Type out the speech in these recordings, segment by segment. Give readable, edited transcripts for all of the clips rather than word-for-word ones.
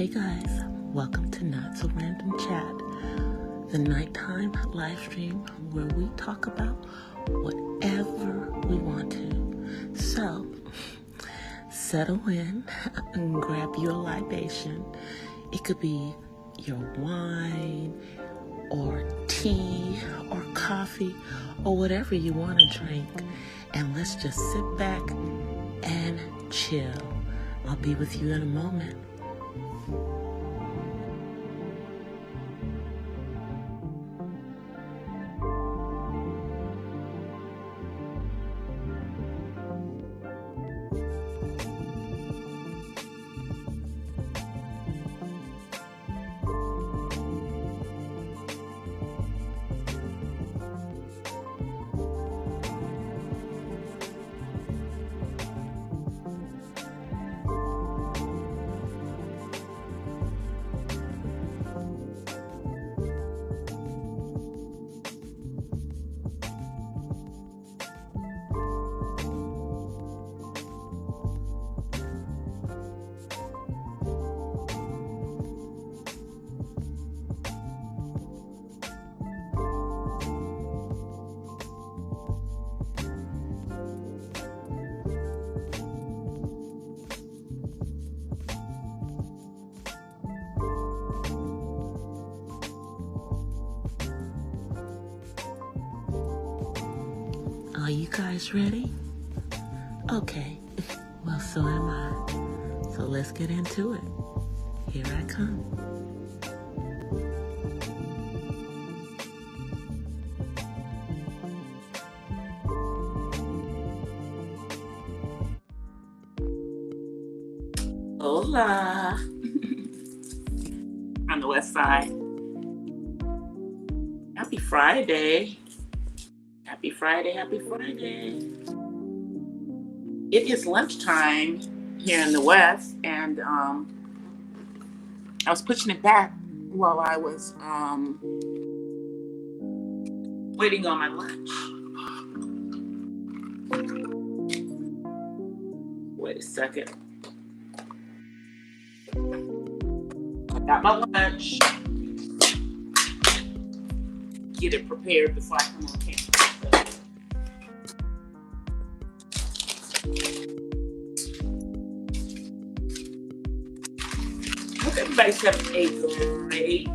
Hey guys, welcome to Not So Random Chat, the nighttime live stream where we talk about whatever we want to. So, settle in and grab your libation. It could be your wine or tea or coffee or whatever you want to drink. And let's just sit back and chill. I'll be with you in a moment. Are you guys ready? Okay, well, so am I. So let's get into it. Here I come. Hola. On the west side. Happy Friday. Happy Friday, happy Friday. It is lunchtime here in the West, and I was pushing it back while I was waiting on my lunch. Wait a second. I got my lunch. Get it prepared before I come on camera. Hope everybody's having a great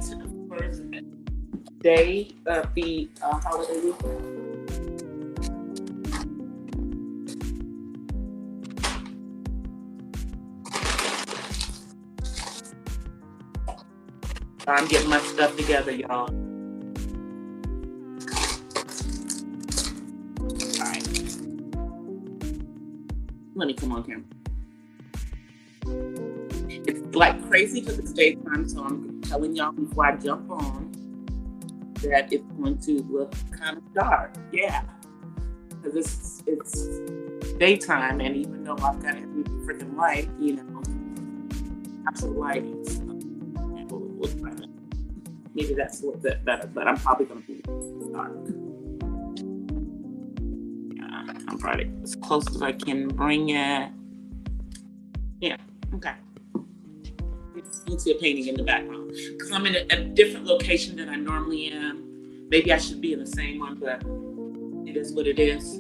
first day of the holiday weekend. I'm getting my stuff together, y'all. All right. Let me come on camera. It's like crazy because it's daytime, so I'm telling y'all before I jump on that it's going to look kind of dark. Yeah, because it's daytime, and even though I've got every freaking light, absolute lighting. So we'll try to, maybe that's a little bit better, but I'm probably going to be dark. Yeah, I'm probably as close as I can bring it. Yeah, okay. You see a painting in the background because I'm in a different location than I normally am. Maybe I should be in the same one, but it is what it is.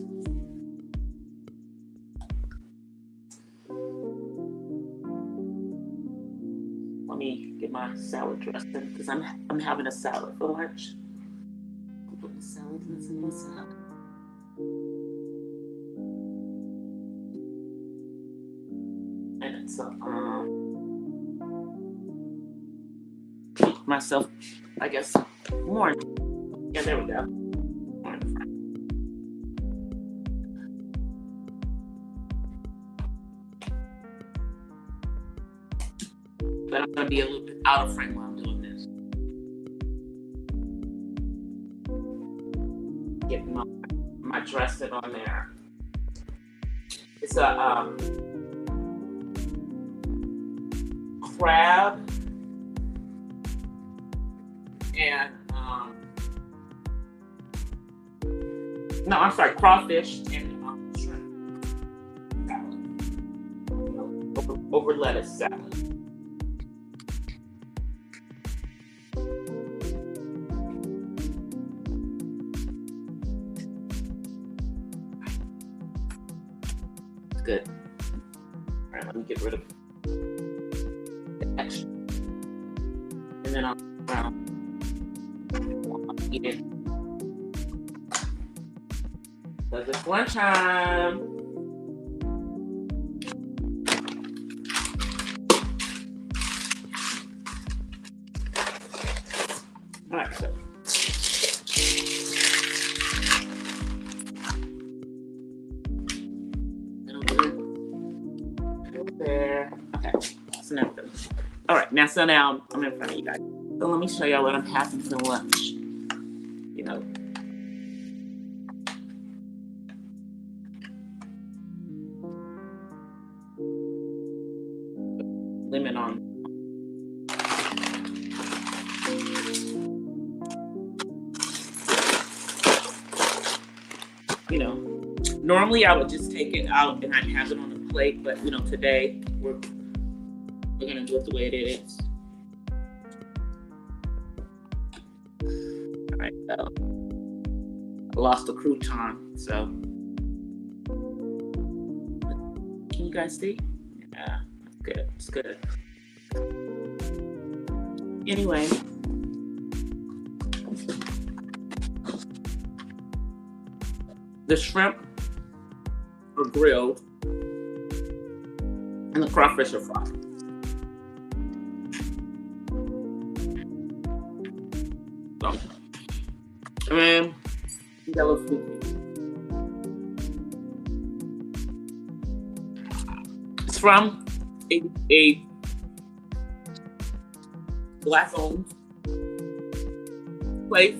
Let me get my salad dressed in because I'm having a salad for lunch. I'm putting salad dressing in my salad. And it's myself, I guess, more. Yeah, there we go. More in the front. But I'm going to be a little bit out of frame while I'm doing this. Getting my dressing on there. It's a crab and no, I'm sorry, crawfish and shrimp salad. Over lettuce salad. good. All right, let me get rid of the extra. And then I'll eat it. Because it's lunchtime. All right, so. There. Okay, so now, all right, now I'm in front of you guys. So let me show y'all what I'm having for lunch. You know, lemon on. You know, normally I would just take it out and I'd have it on the plate, but you know, today we're gonna do it the way it is. All right, so I lost a crouton, so can you guys see? Yeah, that's good. It's good. Anyway, the shrimp are grilled and the crawfish are fried. So, and then yellow sweet tea. It's from a Black-owned place,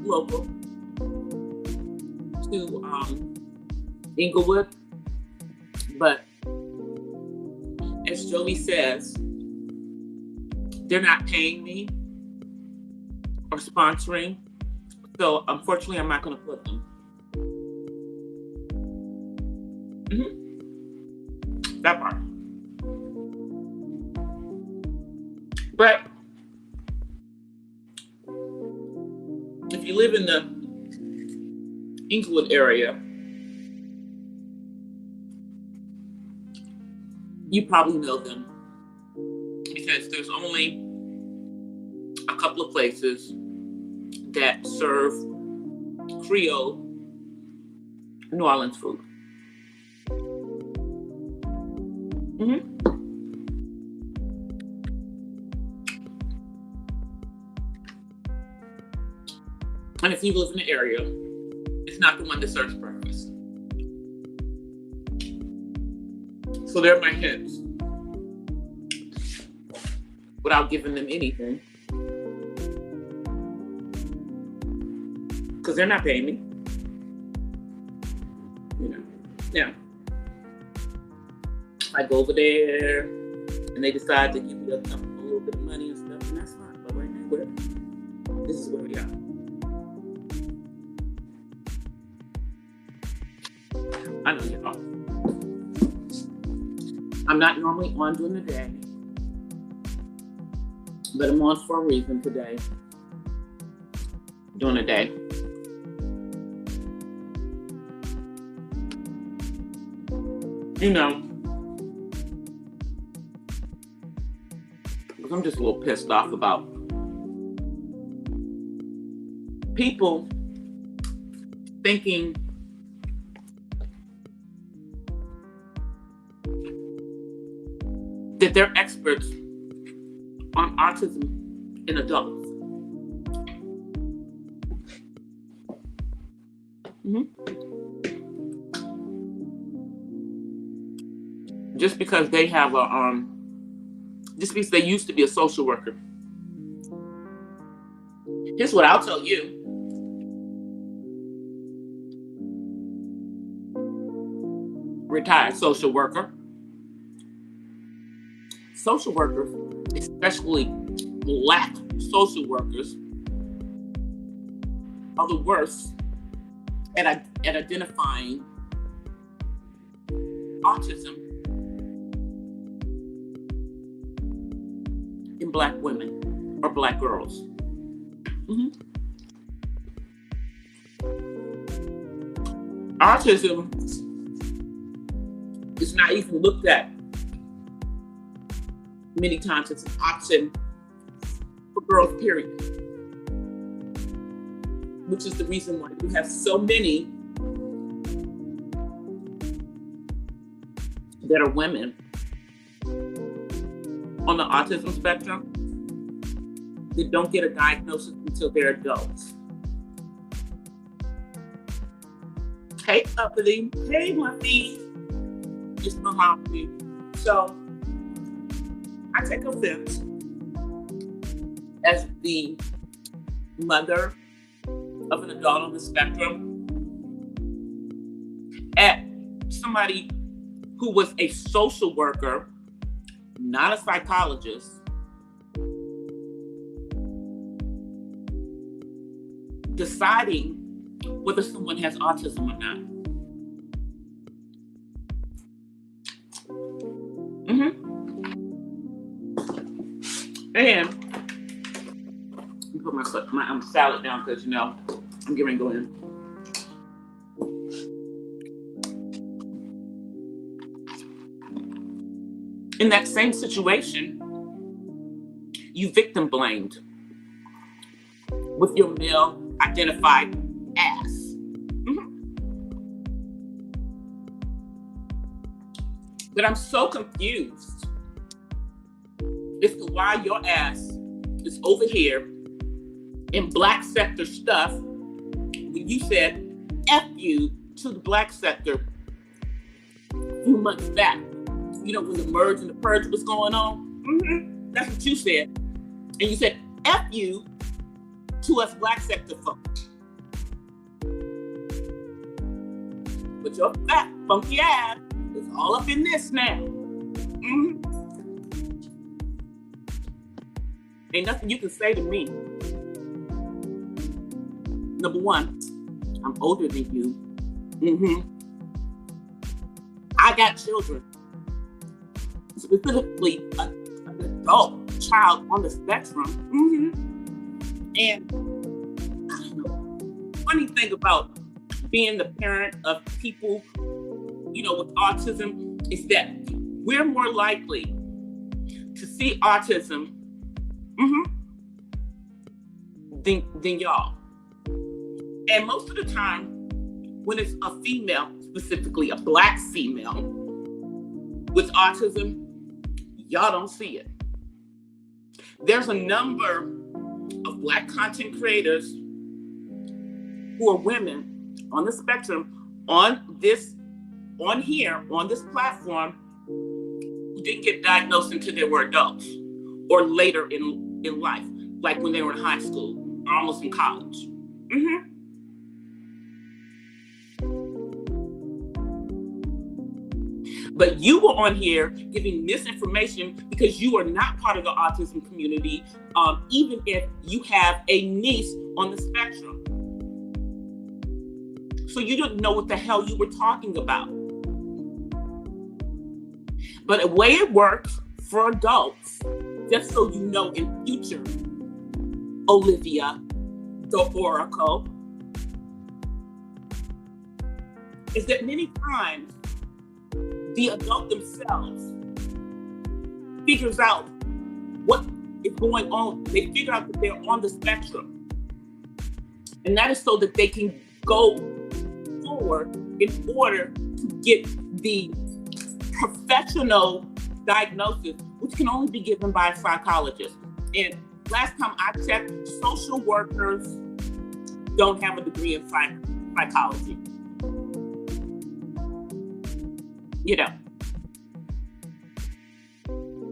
local to Inglewood, but as Joey says, they're not paying me or sponsoring, so unfortunately I'm not going to put them. That part. But if you live in the Inglewood area, you probably know them because there's only a couple of places that serve Creole New Orleans food. And if you live in the area, it's not the one that serves breakfast. So they're my hints. Without giving them anything. Because they're not paying me. You know. Now, I go over there and they decide to give me a little bit of money and stuff, and that's fine. But right now, this is where we are. I know y'all. I'm not normally on during the day, but I'm on for a reason today. During the day. You know, because I'm just a little pissed off about people thinking that they're experts on autism in adults. Just because they have a, just because they used to be a social worker. Here's what I'll tell you. Retired social worker. Social workers, especially Black social workers, are the worst at identifying autism in Black women or Black girls. autism is not even looked at many times as an option for girls, period. Which is the reason why we have so many that are women on the autism spectrum that don't get a diagnosis until they're adults. Hey, Uppity. Hey, Muffy. It's Mahogany. So, I take offense as the mother of an adult on the spectrum at somebody who was a social worker, not a psychologist, deciding whether someone has autism or not. And put my salad down because, I'm getting ready to go in. In that same situation, you victim blamed with your male identified ass. But I'm so confused as to why your ass is over here in black sector stuff when you said F you to the black sector a few months back. When the merge and the purge was going on. That's what you said. And you said F you to us black sector folks. But your fat, funky ass is all up in this now. Ain't nothing you can say to me. Number one, I'm older than you. I got children. Specifically, an adult child on the spectrum. And I don't know. Funny thing about being the parent of people, with autism is that we're more likely to see autism than y'all. And most of the time, when it's a female, specifically a black female with autism, y'all don't see it. There's a number of black content creators who are women on the spectrum, on this platform, who didn't get diagnosed until they were adults or later in life, like when they were in high school or almost in college. But you were on here giving misinformation because you are not part of the autism community, even if you have a niece on the spectrum. So you didn't know what the hell you were talking about. But the way it works for adults, just so you know in future, Olivia, the Oracle, is that many times the adult themselves figures out what is going on. They figure out that they're on the spectrum. And that is so that they can go forward in order to get the professional diagnosis, which can only be given by a psychologist. And last time I checked, social workers don't have a degree in psychology.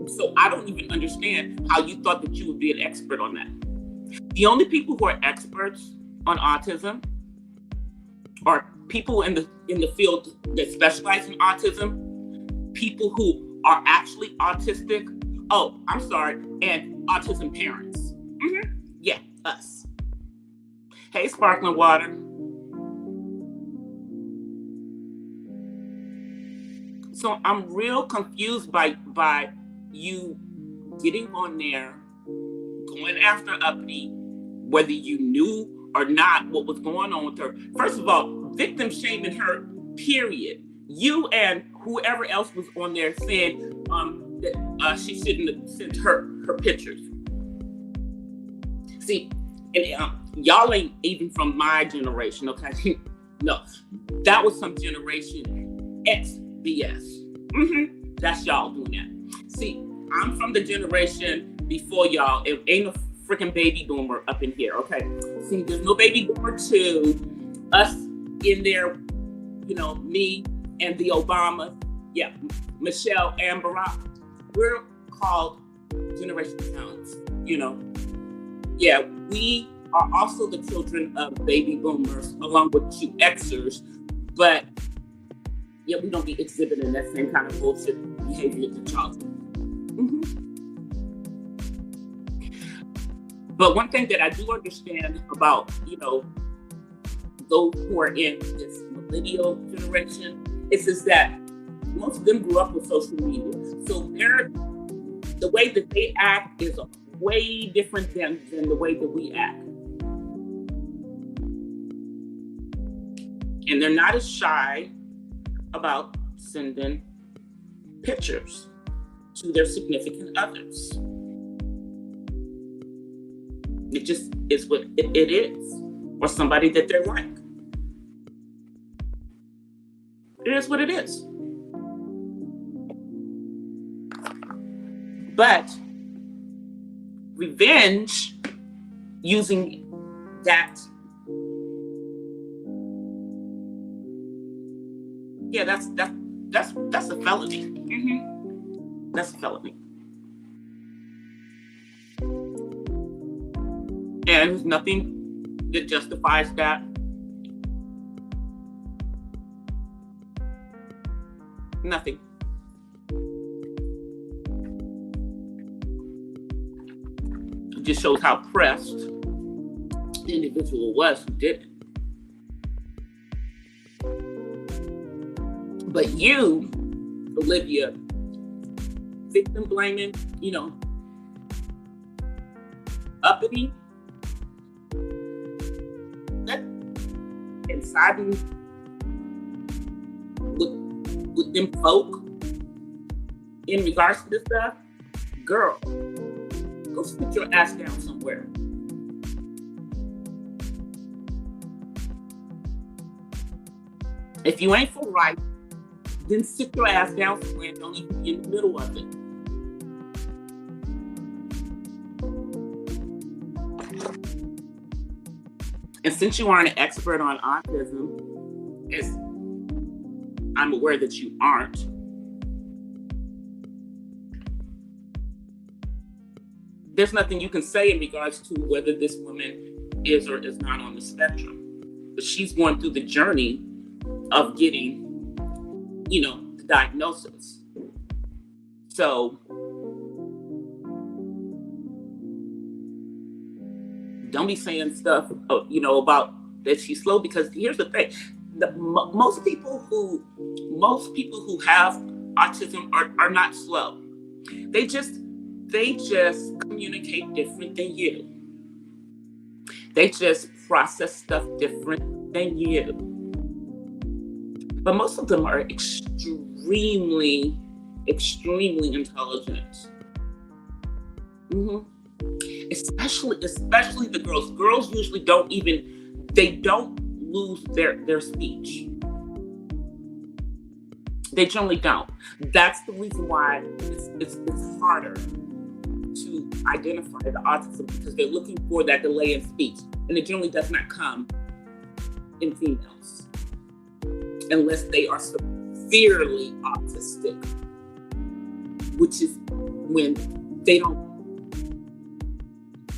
So I don't even understand how you thought that you would be an expert on that. The only people who are experts on autism are people in the field that specialize in autism, people who are actually autistic. Oh, I'm sorry, and autism parents. Yeah, us. Hey, Sparkling Water. So I'm real confused by you getting on there, going after Uppity, whether you knew or not what was going on with her. First of all, victim shaming her, period. You and whoever else was on there saying that she shouldn't have sent her pictures. See, and y'all ain't even from my generation, okay? No, that was some generation X BS. That's y'all doing that. See, I'm from the generation before y'all. It ain't a freaking baby boomer up in here, okay? See, there's no baby boomer to us in there, you know, me and the Obama, yeah, Michelle and Barack. We're called Generation Talents, you know. Yeah, we are also the children of baby boomers along with you Xers, but yeah, we don't be exhibiting that same kind of bullshit behavior that y'all do. But one thing that I do understand about, you know, those who are in this millennial generation is that most of them grew up with social media. So the way that they act is way different than the way that we act. And they're not as shy about sending pictures to their significant others. It just is what it is, or somebody that they're like. It is what it is. But revenge using that, yeah, that's a felony. That's a felony. And there's nothing that justifies that. Nothing. It just shows how pressed the individual was who did it. But you, Olivia, victim blaming, you know, uppity, that and siding with them folk in regards to this stuff, girl, go sit your ass down somewhere. If you ain't for right, then sit your ass down somewhere and don't even be in the middle of it. And since you aren't an expert on autism, as I'm aware that you aren't, there's nothing you can say in regards to whether this woman is or is not on the spectrum. But she's going through the journey of getting, you know, the diagnosis. So don't be saying stuff, you know, about that she's slow, because here's the thing: most people who have autism are not slow. They just communicate different than you. They just process stuff different than you. But most of them are extremely, extremely intelligent. Especially the girls. Girls usually don't lose their speech. They generally don't. That's the reason why it's harder to identify the autism, because they're looking for that delay in speech, and it generally does not come in females unless they are severely autistic, which is when they don't,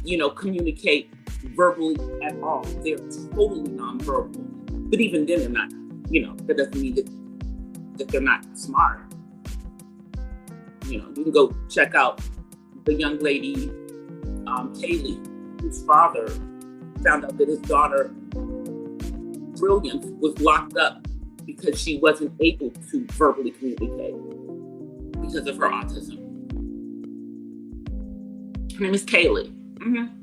you know, communicate verbally at all. They're totally nonverbal. But even then, they're not, you know, that doesn't mean that they're not smart. You know, you can go check out the young lady, Kaylee, whose father found out that his daughter, Brilliance, was locked up because she wasn't able to verbally communicate because of her autism. Her name is Kaylee.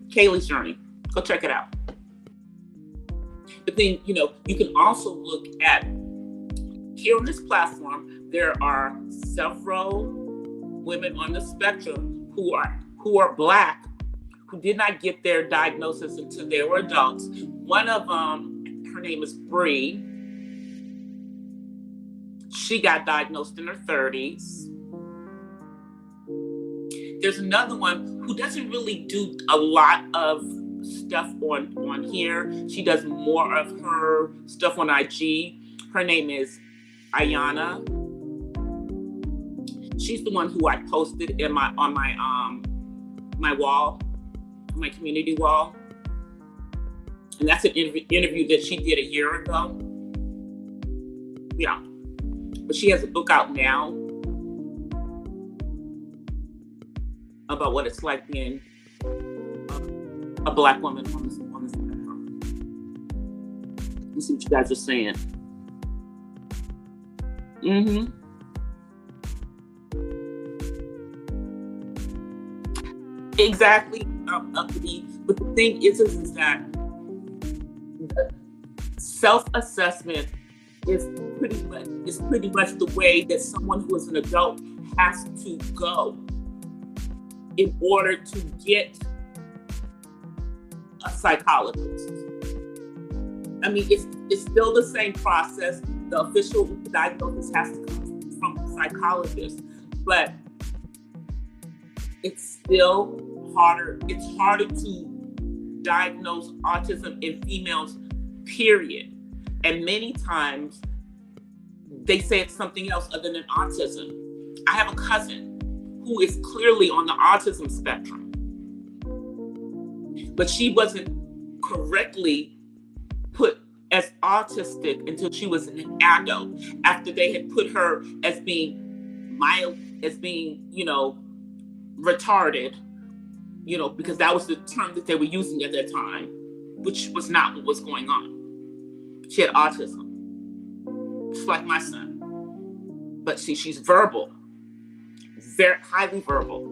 Kaylee's Journey. Go check it out. But then, you know, you can also look at here on this platform, there are several women on the spectrum who are Black, who did not get their diagnosis until they were adults. One of them, her name is Bree. She got diagnosed in her 30s. There's another one who doesn't really do a lot of stuff on here. She does more of her stuff on IG. Her name is Ayana. She's the one who I posted on my wall, my community wall. And that's an interview that she did a year ago. Yeah. But she has a book out now about what it's like being a Black woman on the spectrum. Let's see what you guys are saying. Exactly. But the thing is that self-assessment is pretty much the way that someone who is an adult has to go in order to get a psychologist. I mean, it's still the same process. The official diagnosis has to come from a psychologist, but it's still harder. It's harder to diagnose autism in females, period. And many times they say it's something else other than autism. I have a cousin who is clearly on the autism spectrum, but she wasn't correctly put as autistic until she was an adult, after they had put her as being mild, as being, you know, retarded, you know, because that was the term that they were using at that time, which was not what was going on. She had autism, just like my son. But see, she's verbal, very highly verbal.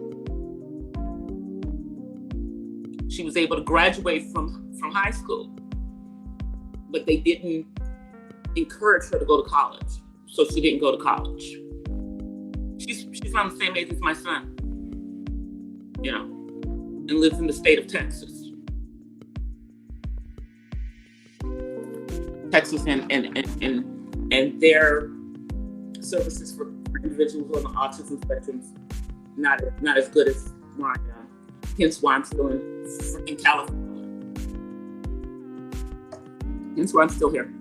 She was able to graduate from high school, but they didn't encourage her to go to college, so she didn't go to college. She's around the same age as my son, you know, and lives in the state of Texas. Texas and their services for individuals on the autism spectrum not as good as mine. Hence why I'm still in freaking California. Hence why I'm still here.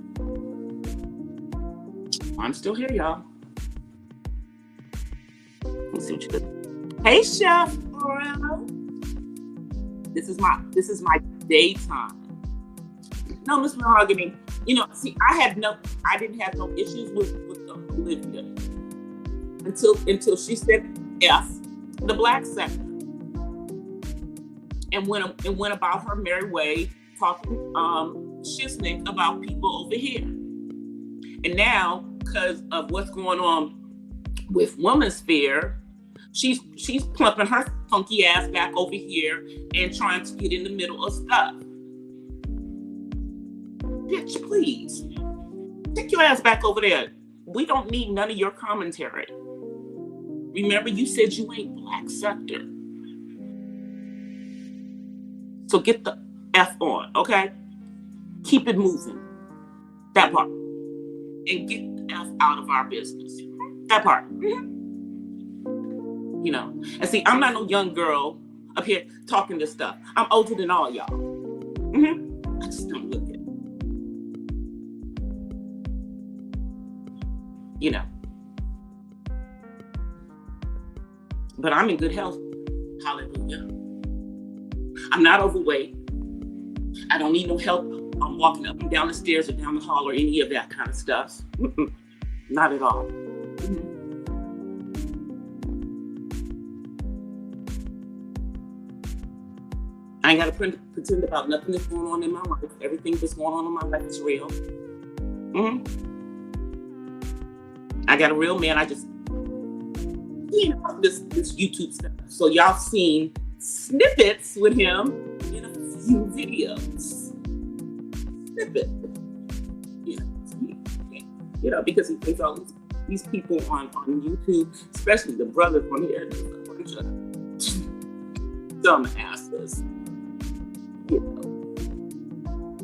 I'm still here, y'all. Let's see what you do. Hey, Chef Bro. This is my daytime. No, Miss Mahogany. You know, see, I didn't have no issues with Olivia until she said F, the Black sector, and went about her merry way, talking shiznick about people over here. And now, because of what's going on with Women's Sphere, she's plumping her funky ass back over here and trying to get in the middle of stuff. Bitch, please. Take your ass back over there. We don't need none of your commentary. Remember, you said you ain't Black sector. So get the F on, okay? Keep it moving. That part. And get the F out of our business. That part. You know. And see, I'm not no young girl up here talking this stuff. I'm older than all y'all. I just don't look it. You know. But I'm in good health. Hallelujah. I'm not overweight. I don't need no help. I'm walking up and down the stairs or down the hall or any of that kind of stuff. Not at all. I ain't got to pretend about nothing that's going on in my life. Everything that's going on in my life is real. I got a real man. I just, you know, this YouTube stuff. So y'all seen snippets with him in a few videos. Snippet. because he thinks all these people on YouTube, especially the brothers on here, just a bunch of dumbasses,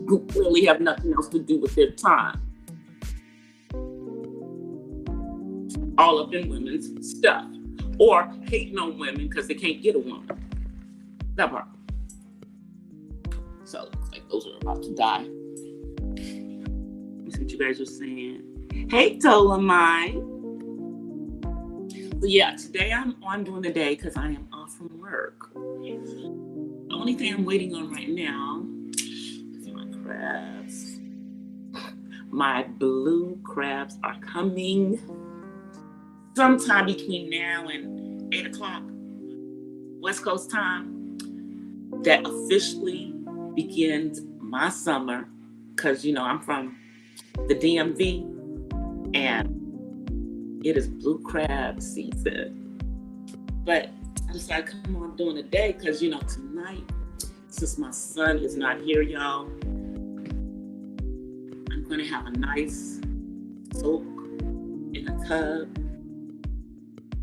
who really have nothing else to do with their time. All up in women's stuff. Or hating on women because they can't get a woman. That part. So it looks like those are about to die. Let me see what you guys are saying. Hey, Dolomite. So yeah, today I'm doing the day because I am off from work. The only thing I'm waiting on right now is my crabs. My blue crabs are coming sometime between now and 8 o'clock West Coast time. That officially begins my summer because, I'm from the DMV and it is blue crab season. But I decided to come on during the day because, tonight, since my son is not here, y'all, I'm going to have a nice soak in a tub.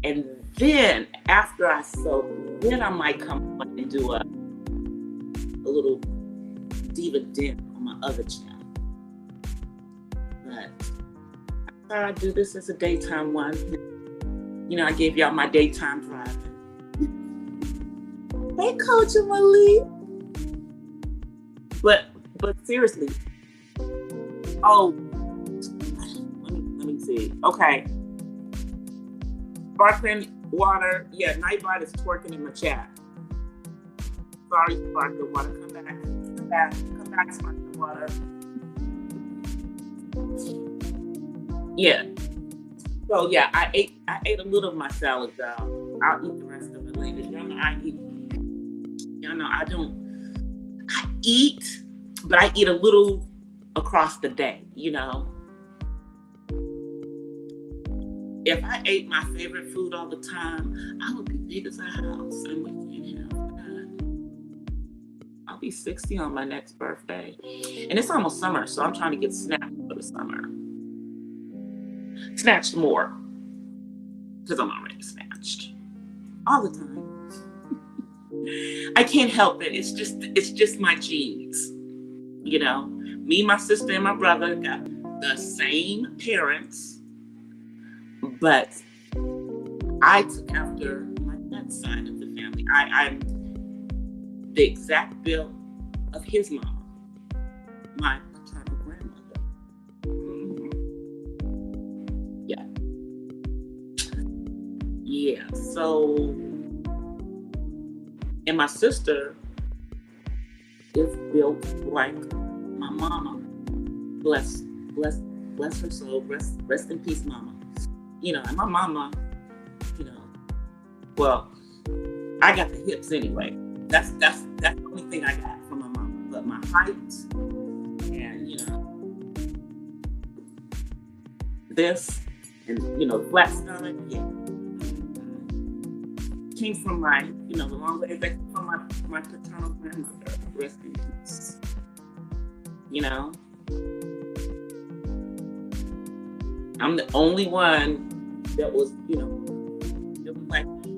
And then after I soak, then I might come on and do a little diva dip on my other channel. But I thought I'd do this as a daytime one. I gave y'all my daytime driving. Hey, Coach Malik. But seriously. Oh, let me see. Okay. Sparkling water. Yeah, Nightbot is twerking in my chat. Sorry, sparkling water. Come back, sparkling water. Yeah. So yeah, I ate a little of my salad, though. I'll eat the rest of it later. Y'all know I eat, but I eat a little across the day, If I ate my favorite food all the time, I would be big as a house, and we can't have that. I'll be 60 on my next birthday, and it's almost summer, so I'm trying to get snatched for the summer. Snatched more, because I'm already snatched all the time. I can't help it. It's just my genes, Me, my sister, and my brother got the same parents. But I took after my dad's side of the family. I'm the exact build of his mom, my paternal grandmother. Mm-hmm. Yeah. So, and my sister is built like my mama. Bless her soul. Rest in peace, mama. And my mama, well, I got the hips anyway. That's the only thing I got from my mama. But my height and, this and, flat stomach, yeah. Came from my, the long way back from my paternal grandmother. Rest in peace. I'm the only one that was,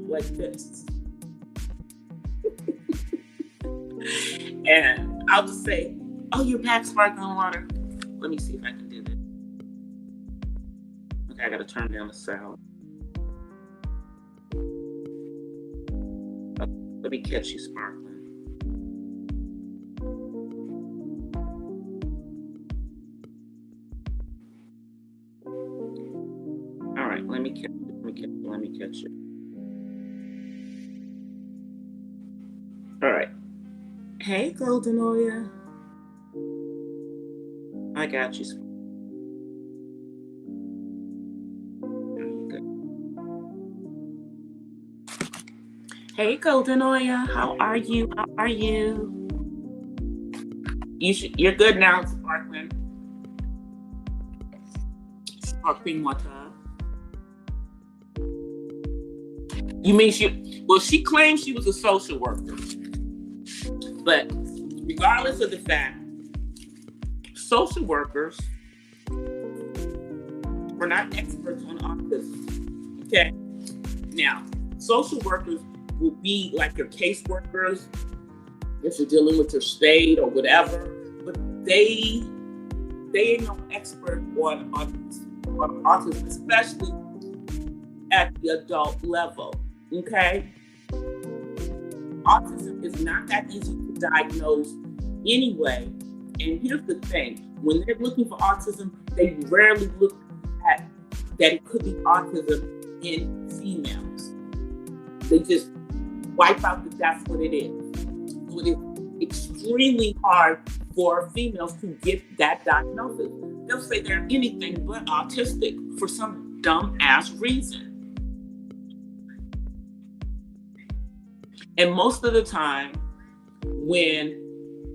like this. And I'll just say, oh, you're back sparkling water. Let me see if I can do this. Okay, I gotta turn down the sound. Okay, let me catch you sparkling. All right, let me catch you. All right. Hey, Golden Oya. I got you. Hey, Golden Oya. How are you? You're good now, sparkling. Sparkling water. You mean she claimed she was a social worker. But regardless of the fact, social workers are not experts on autism. Okay. Now, social workers will be like your caseworkers if you're dealing with your state or whatever, but they ain't no expert on autism, especially at the adult level. Okay. Autism is not that easy to diagnose anyway. And here's the thing, when they're looking for autism, they rarely look at that it could be autism in females. They just wipe out that that's what it is. So it is extremely hard for females to get that diagnosis. They'll say they're anything but autistic for some dumb ass reason. And most of the time, when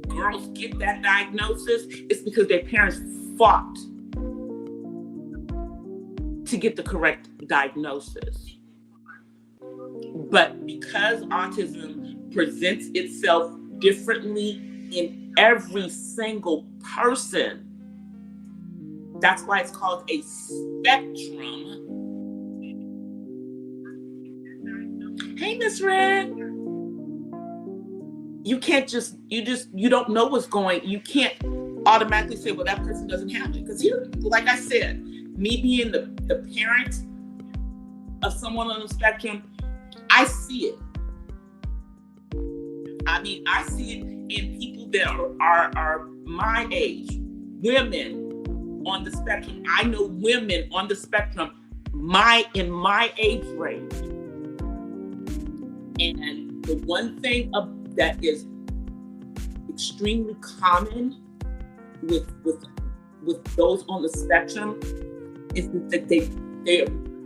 girls get that diagnosis, it's because their parents fought to get the correct diagnosis. But because autism presents itself differently in every single person, that's why it's called a spectrum. Hey, Miss Red. You can't you don't know what's going, you can't automatically say, well, that person doesn't have it. Because here, like I said, me being the parent of someone on the spectrum, I see it. I mean, I see it in people that are my age, women on the spectrum. I know women on the spectrum in my age range. And the one thing that is extremely common with those on the spectrum is that they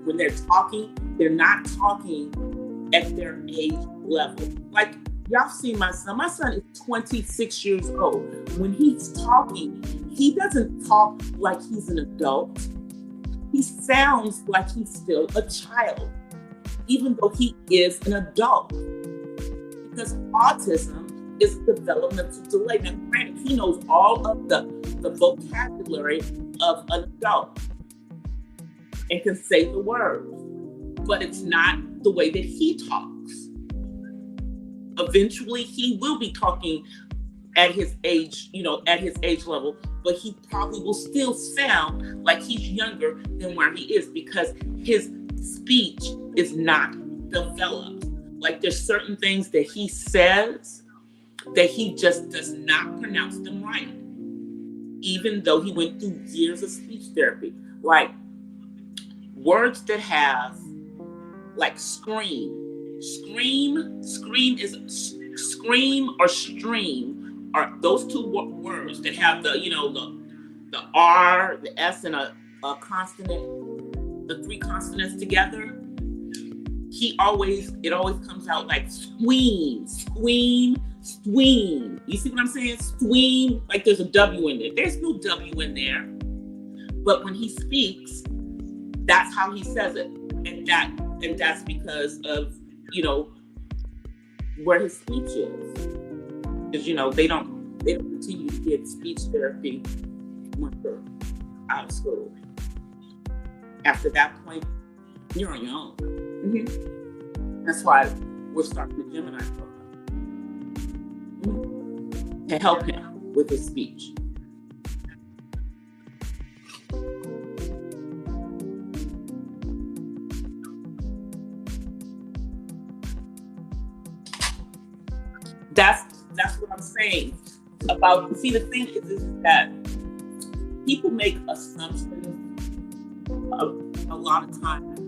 when they're talking, they're not talking at their age level. Like, y'all see my son. My son is 26 years old. When he's talking, he doesn't talk like he's an adult. He sounds like he's still a child, even though he is an adult. Because autism is a developmental delay. Now, granted, he knows all of the vocabulary of an adult and can say the words, but it's not the way that he talks. Eventually, he will be talking at his age, at his age level, but he probably will still sound like he's younger than where he is because his speech is not developed. Like, there's certain things that he says that he just does not pronounce them right, even though he went through years of speech therapy. Like, words that have, like, scream is scream or stream are those two words that have the R, the S, and a consonant, the three consonants together. It always comes out like squeam. You see what I'm saying? Squeam, like there's a W in there. There's no W in there. But when he speaks, that's how he says it. And that's because of, where his speech is. Because, they don't continue to get speech therapy when they're out of school. After that point, you're on your own. Mm-hmm. That's why we're starting the Gemini program to help him with his speech. That's what I'm saying about. See, the thing is that people make assumptions a lot of times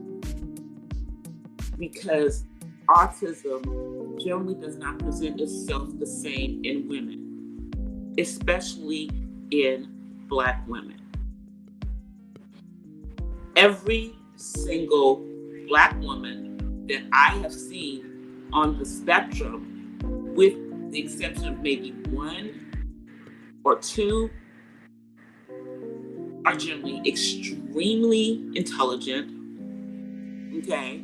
because autism generally does not present itself the same in women, especially in Black women. Every single Black woman that I have seen on the spectrum, with the exception of maybe one or two, are generally extremely intelligent, okay,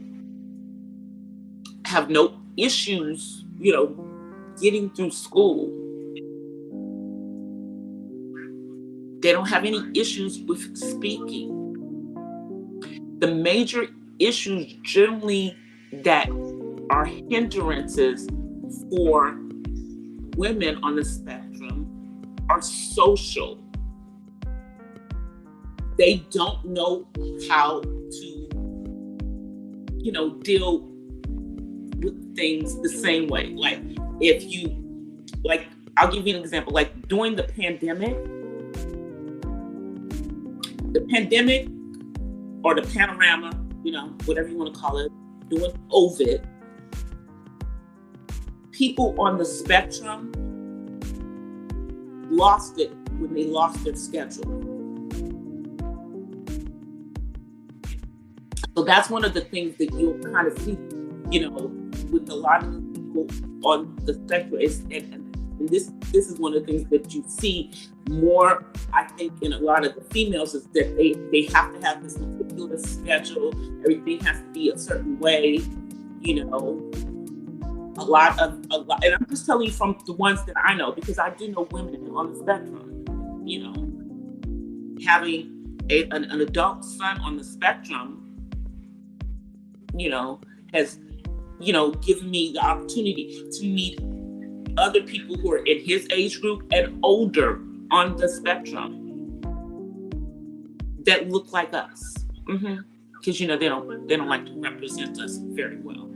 have no issues, getting through school. They don't have any issues with speaking. the major issues generally that are hindrances for women on the spectrum are social. They don't know how to, deal with things the same way. Like I'll give you an example. Like during the pandemic or the panorama, whatever you want to call it, during COVID, people on the spectrum lost it when they lost their schedule. So that's one of the things that you'll kind of see, with a lot of people on the spectrum. And this is one of the things that you see more, I think, in a lot of the females, is that they have to have this particular schedule. Everything has to be a certain way, a lot, and I'm just telling you from the ones that I know, because I do know women on the spectrum, having an adult son on the spectrum, has, given me the opportunity to meet other people who are in his age group and older on the spectrum that look like us. Because, they don't like to represent us very well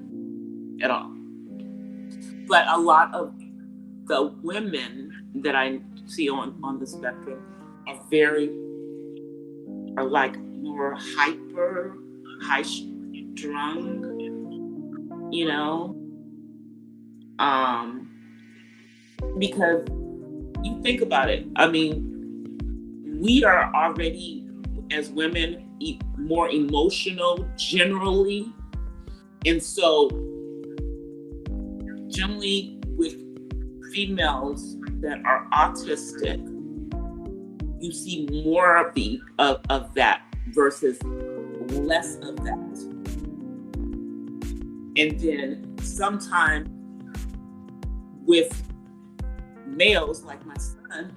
at all. But a lot of the women that I see on the spectrum are like more hyper, high-strung, because you think about it. I mean, we are already, as women, more emotional generally. And so generally with females that are autistic, you see more of that versus less of that. And then sometimes with males like my son,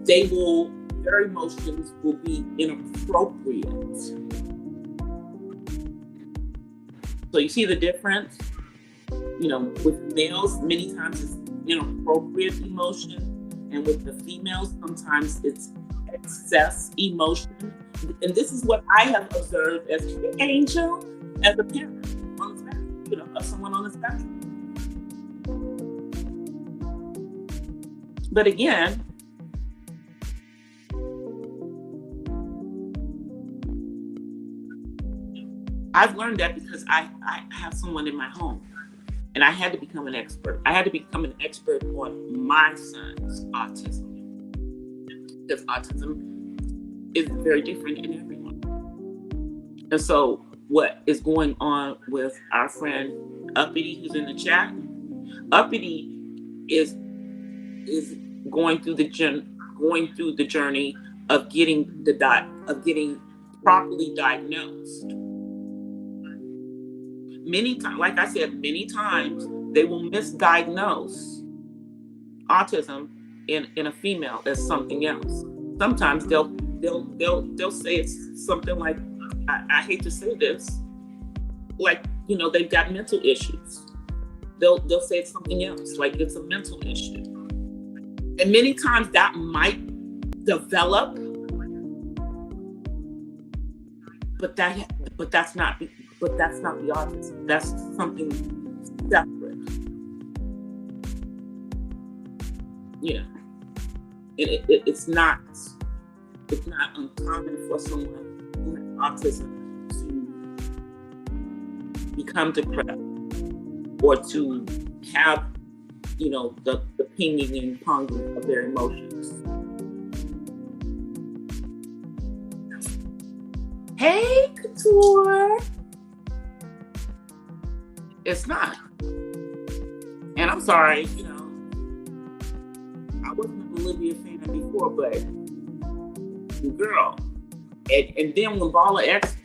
their emotions will be inappropriate. So you see the difference? With males, many times it's inappropriate emotion, and with the females, sometimes it's excess emotion. And this is what I have observed as an angel, as a parent on the spectrum, of someone on the spectrum. But again, I've learned that because I have someone in my home, and I had to become an expert. I had to become an expert on my son's autism, because autism is very different in everyone. And so what is going on with our friend Uppity, who's in the chat? Uppity is going through the journey of getting properly diagnosed. Many times, like I said, they will misdiagnose autism in a female as something else. Sometimes they'll say it's something like, I hate to say this, like, they've got mental issues. They'll say it's something else, like it's a mental issue. And many times that might develop, but that's not the autism. That's something separate. It's not uncommon for someone who has autism to become depressed or to have, the pinging and ponging of their emotions. Hey, Couture. It's not. And I'm sorry, I wasn't an Olivia fan before, but girl. And then when Bala X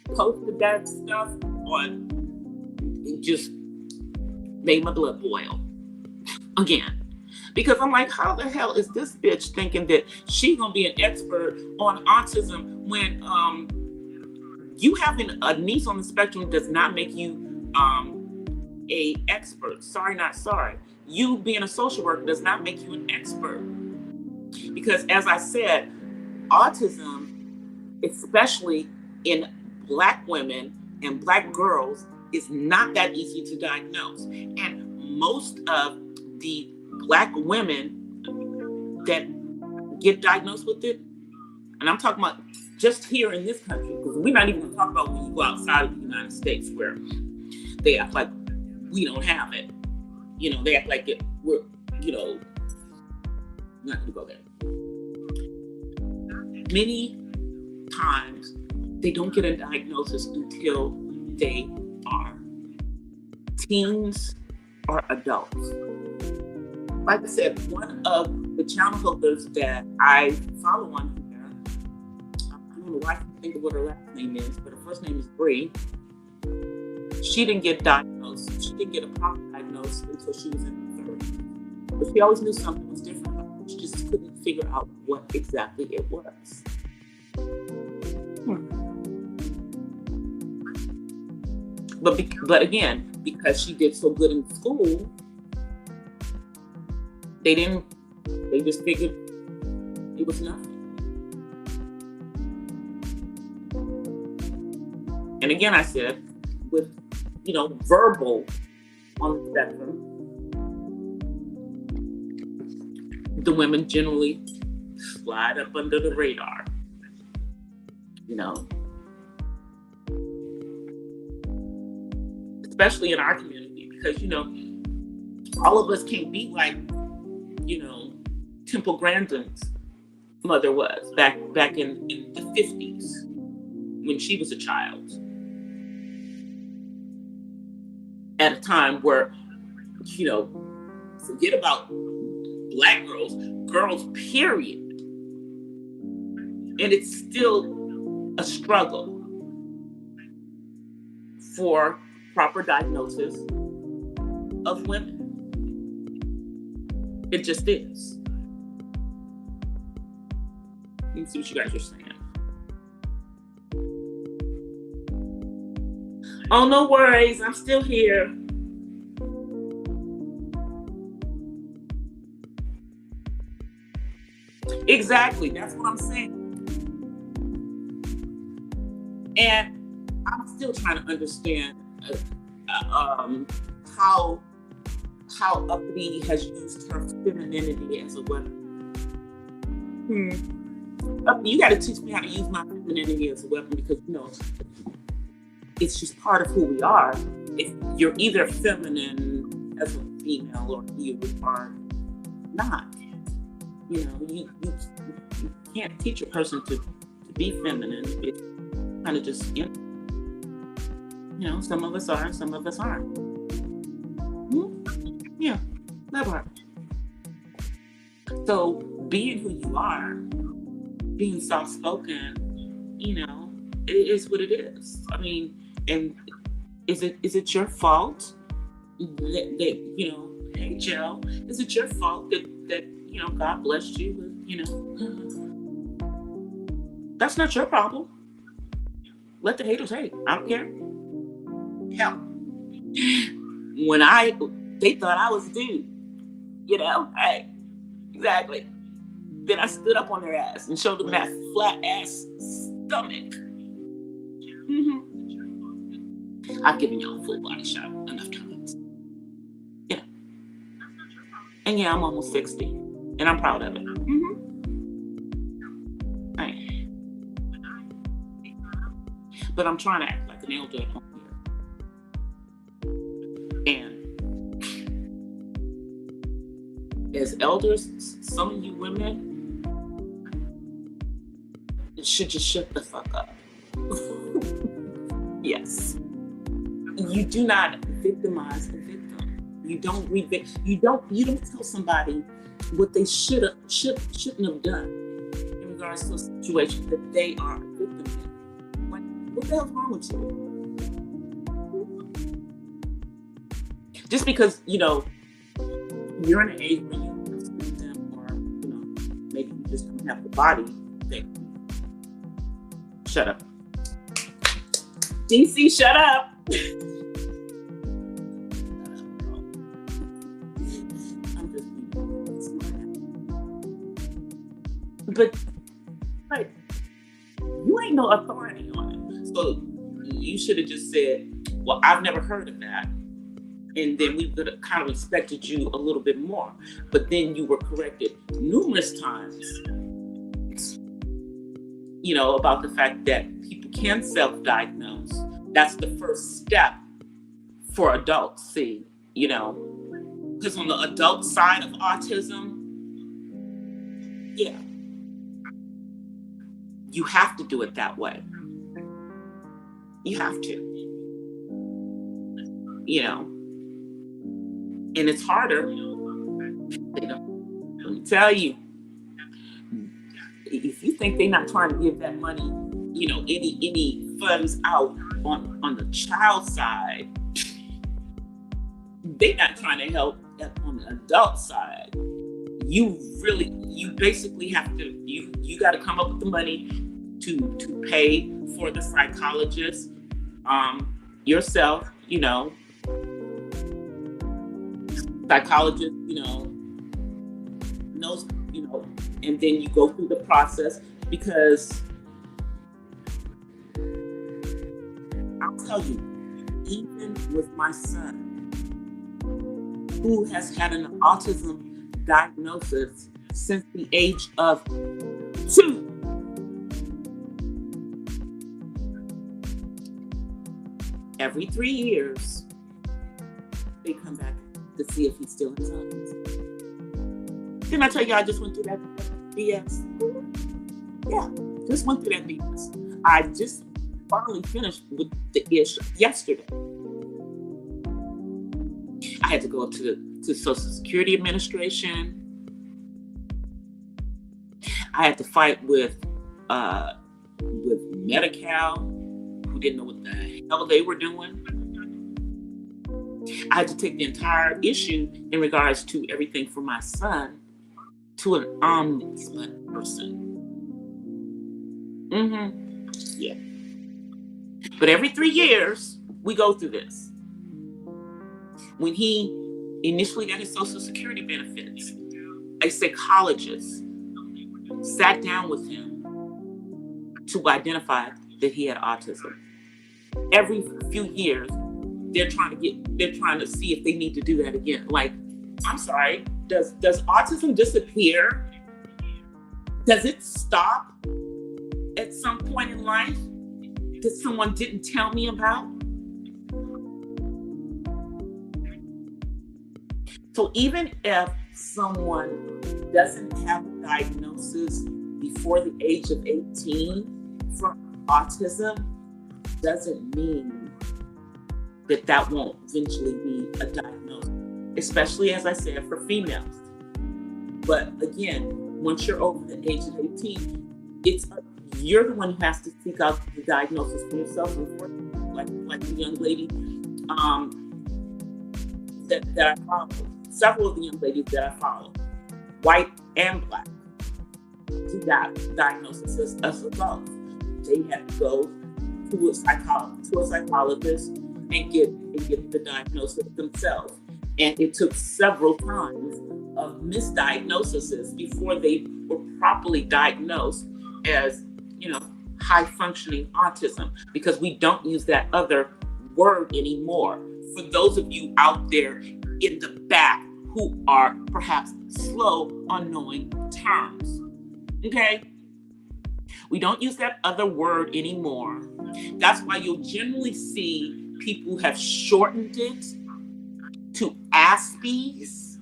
posted that stuff on, it just made my blood boil again. Because I'm like, how the hell is this bitch thinking that she's gonna be an expert on autism when you having a niece on the spectrum does not make you a expert. Sorry, not sorry. You being a social worker does not make you an expert. Because as I said, autism, especially in Black women and Black girls, is not that easy to diagnose. And most of the Black women that get diagnosed with it, and I'm talking about just here in this country, because we're not even going to talk about when you go outside of the United States where they act like we don't have it. They act like we're, not going to go there. Many times they don't get a diagnosis until they are teens or adults. Like I said, one of the channel holders that I follow on here, I don't know why I can't think of what her last name is, but her first name is Bree. She didn't get diagnosed. She didn't get a proper diagnosis until she was in her 30s. But she always knew something was different. She just couldn't figure out what exactly it was. But again, because she did so good in school, they just figured it was nothing. And again, I said, with, verbal on the spectrum, the women generally slide up under the radar, especially in our community, because, all of us can't be like, Temple Grandin's mother was back in the 50s when she was a child. At a time where, forget about Black girls, period. And it's still a struggle for proper diagnosis of women. It just is. Let me see what you guys are saying. Oh, no worries. I'm still here. Exactly. That's what I'm saying. And I'm still trying to understand how Uppity has used her femininity as a weapon. Uppity, you got to teach me how to use my femininity as a weapon, because it's just part of who we are. If you're either feminine as a female or you are not. You can't teach a person to be feminine. It's kind of just, some of us are and some of us aren't. Yeah, that part. So being who you are, being soft-spoken, it is what it is. I mean, and is it your fault that hey Joe, is it your fault that God blessed you with, that's not your problem. Let the haters hate. I don't care. Hell, when they thought I was a dude, hey, exactly. Then I stood up on their ass and showed them that flat ass stomach. I've given y'all a full body shot enough times. And yeah, I'm almost 60, and I'm proud of it. Right. But I'm trying to act like an elder at home here. And as elders, some of you women should just shut the fuck up. Yes. You do not victimize the victim. You don't you don't tell somebody what they shouldn't have done in regards to a situation that they are a victim in. Like, what the hell's wrong with you? Just because, you're in an age where you have them, or maybe you just don't have the body that Shut up. DC, shut up. I'm just but like, you ain't no authority on it. So you should have just said, well, I've never heard of that. And then we would have kind of expected you a little bit more. But then you were corrected numerous times, you know, about the fact that people can self-diagnose. That's the first step for adults, see, you know, because on the adult side of autism, yeah, you have to do it that way. You have to, you know, and it's harder. Let me tell you, if you think they're not trying to give that money, you know, any funds out on the child side, they're not trying to help on the adult side. You basically have to, you got to come up with the money to pay for the psychologist, yourself, you know, psychologist, you know, knows, you know, and then you go through the process, because I'll tell you, even with my son, who has had an autism diagnosis since the age of 2, every 3 years, they come back to see if he's still in autism. Didn't I tell you I just went through that BS? Yeah, just went through that BS. I just finally finished with the ish yesterday. I had to go up to Social Security Administration. I had to fight with Medi-Cal, who didn't know what the hell they were doing. I had to take the entire issue in regards to everything for my son to an ombudsman person. Yeah. But every 3 years, we go through this. When he initially got his Social Security benefits, a psychologist sat down with him to identify that he had autism. Every few years, they're trying to see if they need to do that again. Like, I'm sorry, does autism disappear? Does it stop at some point in life that someone didn't tell me about? So even if someone doesn't have a diagnosis before the age of 18 for autism, doesn't mean that won't eventually be a diagnosis, especially, as I said, for females. But again, once you're over the age of 18, you're the one who has to seek out the diagnosis for yourself. Like the young lady that I followed, several of the young ladies that I followed, white and black, who got diagnosis as adults. They had to go to a psychologist and get the diagnosis themselves. And it took several times of misdiagnoses before they were properly diagnosed as, you know, high functioning autism, because we don't use that other word anymore. For those of you out there in the back who are perhaps slow on knowing terms, okay? We don't use that other word anymore. That's why you'll generally see people who have shortened it to Aspies,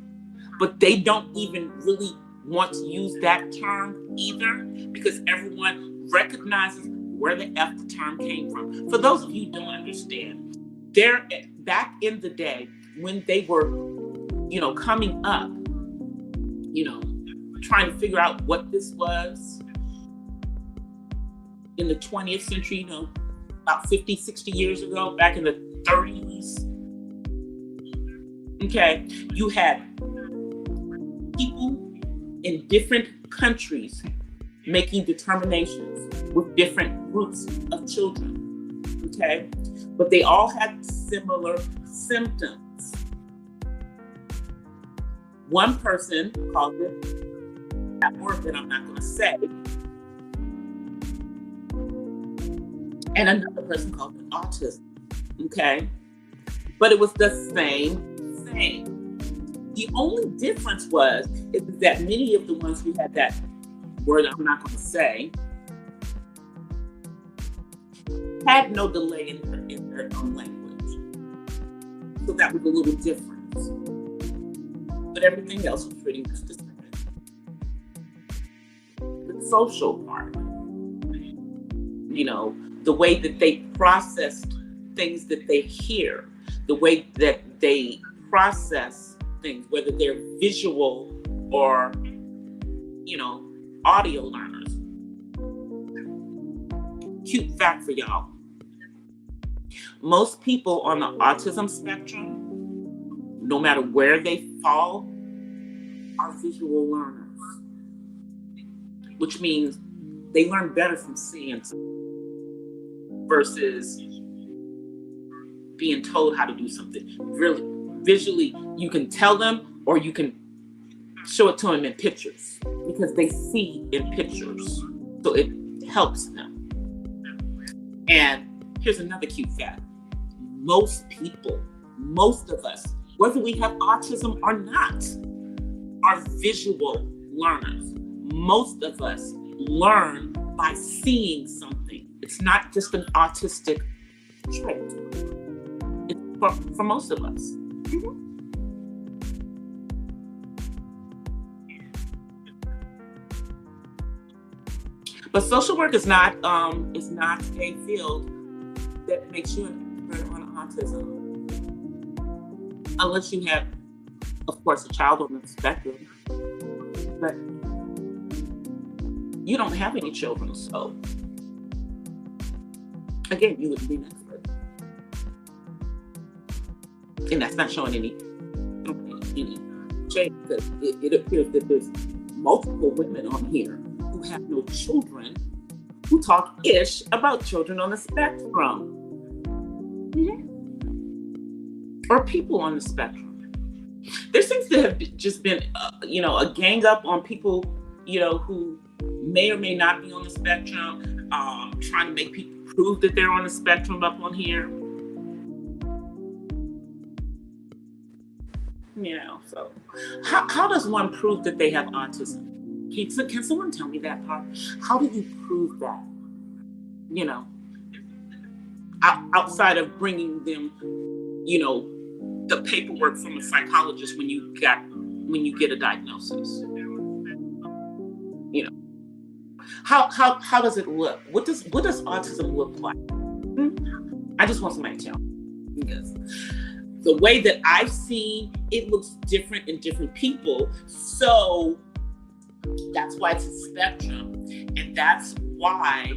but they don't even really want to use that term either, because everyone recognizes where the F the term came from. For those of you who don't understand, back in the day when they were, you know, coming up, you know, trying to figure out what this was in the 20th century, you know, about 50, 60 years ago, back in the 30s. Okay, you had people in different countries making determinations with different groups of children, okay? But they all had similar symptoms. One person called it that word that I'm not going to say, and another person called it autism, okay? But it was the same thing. The only difference is that many of the ones who had that word I'm not going to say had no delay in their own language. So that was a little different. But everything else was pretty much the same. The social part, you know, the way that they processed things that they hear, the way that they process things, whether they're visual or, you know, audio learners. Cute fact for y'all. Most people on the autism spectrum, no matter where they fall, are visual learners, which means they learn better from seeing versus being told how to do something. Really, visually, you can tell them or you can show it to them in pictures because they see in pictures. So it helps them. And here's another cute fact. Most people, most of us, whether we have autism or not, are visual learners. Most of us learn by seeing something. It's not just an autistic trait. It's for most of us. But social work is not a field that makes you an expert on autism, unless you have, of course, a child on the spectrum. But you don't have any children, so again, you wouldn't be an expert. And that's not showing any shade, because it appears that there's multiple women on here who have no children who talk ish about children on the spectrum. Or people on the spectrum. There seems to have just been, a gang up on people, who may or may not be on the spectrum, trying to make people prove that they're on the spectrum up on here. So how does one prove that they have autism? Can someone tell me that part? How do you prove that? Outside of bringing them, the paperwork from a psychologist when you get a diagnosis. How does it look? What does autism look like? I just want somebody to tell me, because the way that I've seen it looks different in different people. So that's why it's a spectrum, and that's why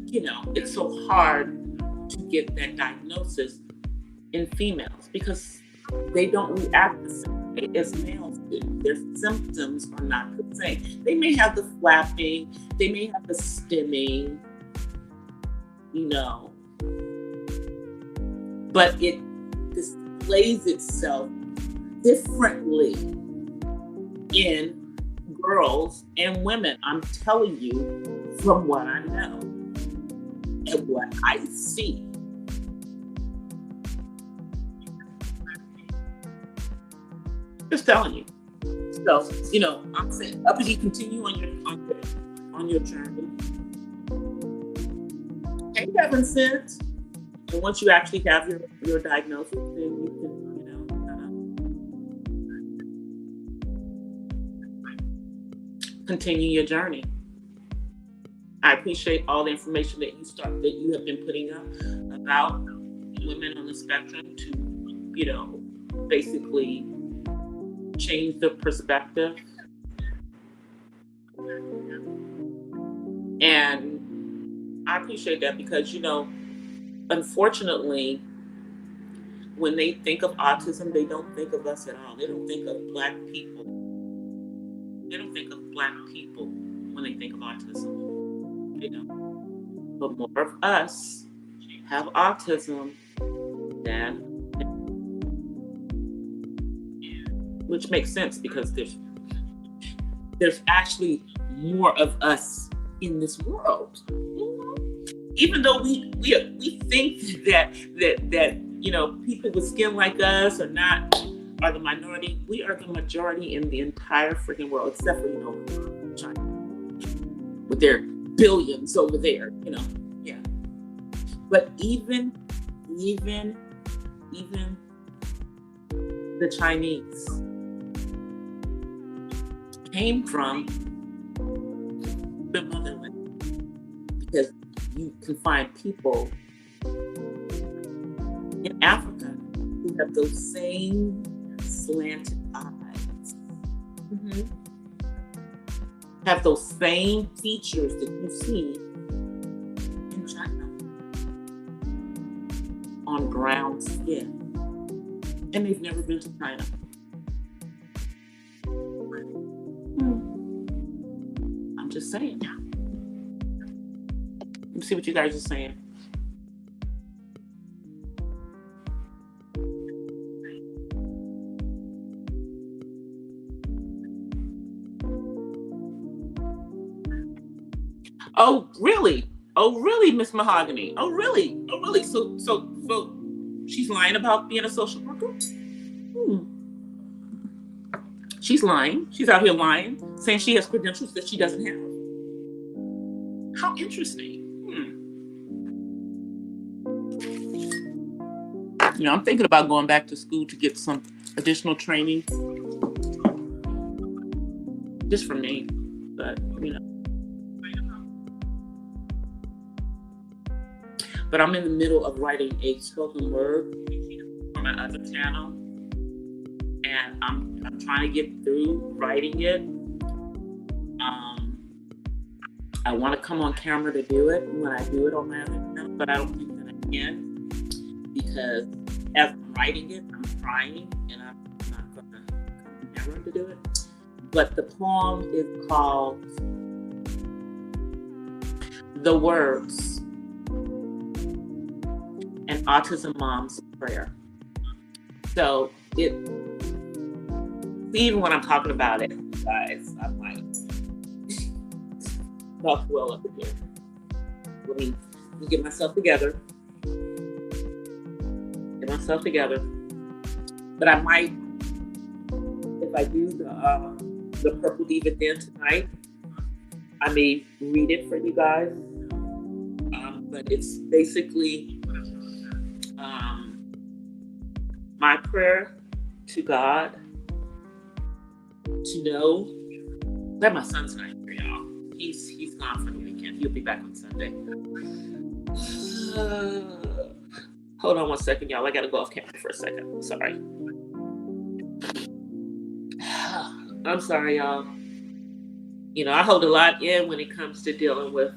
it's so hard to get that diagnosis in females, because they don't react the same way as males do. Their symptoms are not the same. They may have the flapping, they may have the stimming, but it displays itself differently in girls and women. I'm telling you from what I know and what I see. Just telling you. So, I'm saying, up as you continue on your journey. And you haven't sent. And once you actually have your diagnosis, then you can, continue your journey. I appreciate all the information that you have been putting up about women on the spectrum to, basically change the perspective. And I appreciate that because, unfortunately, when they think of autism, they don't think of us at all. They don't think of Black people. They don't think of Black people when they think of autism. but more of us have autism than, which makes sense because there's actually more of us in this world. Even though we think that people with skin like us are the minority, we are the majority in the entire freaking world, except for China with their billions over there, yeah. But even the Chinese came from the motherland, because you can find people in Africa who have those same slanted eyes, have those same features that you see in China on brown skin, and they've never been to China. I'm just saying. Let me see what you guys are saying. Oh, really? Oh, really, Miss Mahogany? Oh, really? Oh, really? So she's lying about being a social worker? She's lying. She's out here lying, saying she has credentials that she doesn't have. How interesting. I'm thinking about going back to school to get some additional training. Just for me, but But I'm in the middle of writing a spoken word for my other channel, and I'm trying to get through writing it. I want to come on camera to do it when I do it on my other channel, but I don't think that I can, because as I'm writing it, I'm crying, and I'm not going to come on camera to do it. But the poem is called "The Words: An Autism Mom's Prayer." So even when I'm talking about it, guys, I'm like, talk well up in here. Let me get myself together. But I might, if I do the Purple Diva Den tonight, I may read it for you guys. But it's basically my prayer to God to know that my son's not here, y'all. He's gone for the weekend. He'll be back on Sunday. Hold on one second, y'all. I gotta go off camera for a second. Sorry. I'm sorry, y'all. I hold a lot in when it comes to dealing with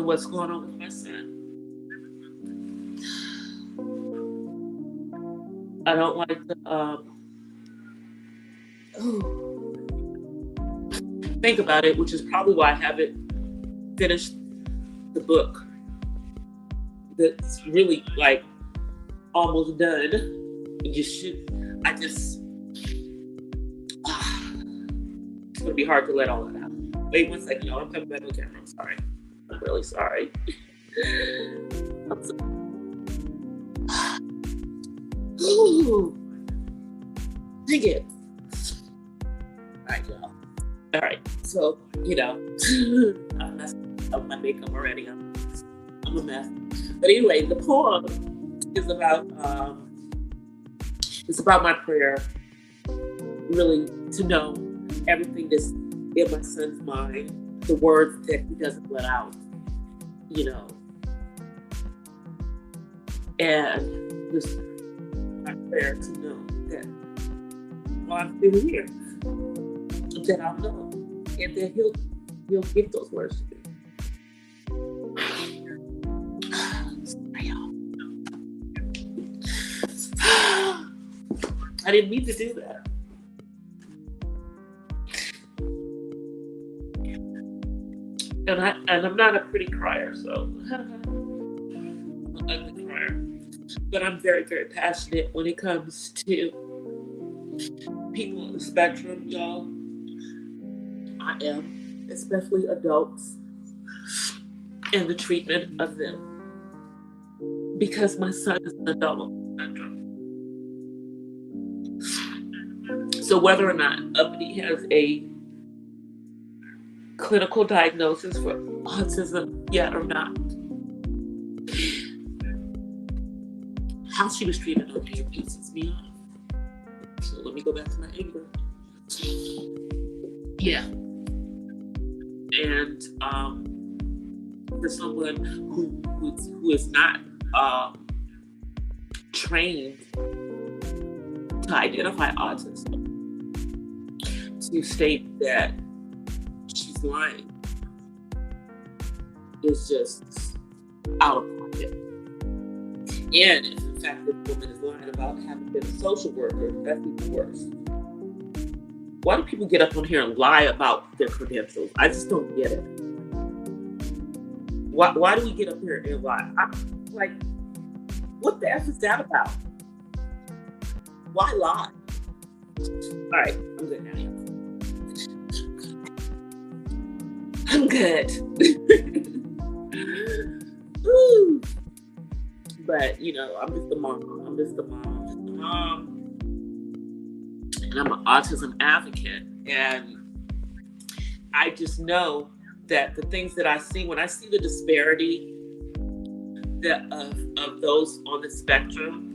what's going on with my son. I don't like to think about it, which is probably why I haven't finished the book that's really like almost done. It's gonna be hard to let all that out. Wait 1 second, y'all. I'm coming back on camera. I'm sorry. I'm really sorry. I'm sorry. Ooh. Dang it. All right, y'all. All right. So, I messed up my makeup already. I'm a mess. But anyway, the poem is about my prayer, really, to know everything that's in my son's mind, the words that he doesn't let out, and just my prayer to know that while I'm still here, that I'll know, and that he'll give those words to me. Sorry, y'all. I didn't mean to do that. And I'm not a pretty crier, so an ugly crier. But I'm very, very passionate when it comes to people on the spectrum, y'all. I am, especially adults, and the treatment of them. Because my son is an adult on the spectrum. So whether or not Uppity has a clinical diagnosis for autism yet or not, how she was treated on here pisses me off. So let me go back to my anger. Yeah. And for someone who is not trained to identify autism, to state that she's lying is just out of pocket. And if in fact this woman is lying about having been a social worker, that's even worse. Why do people get up on here and lie about their credentials? I just don't get it. Why do we get up here and lie? Like, what the F is that about? Why lie? All right, I'm good now. I'm good. Woo. But, you know, I'm just a mom. And I'm an autism advocate. And I just know that the things that I see, when I see the disparity of those on the spectrum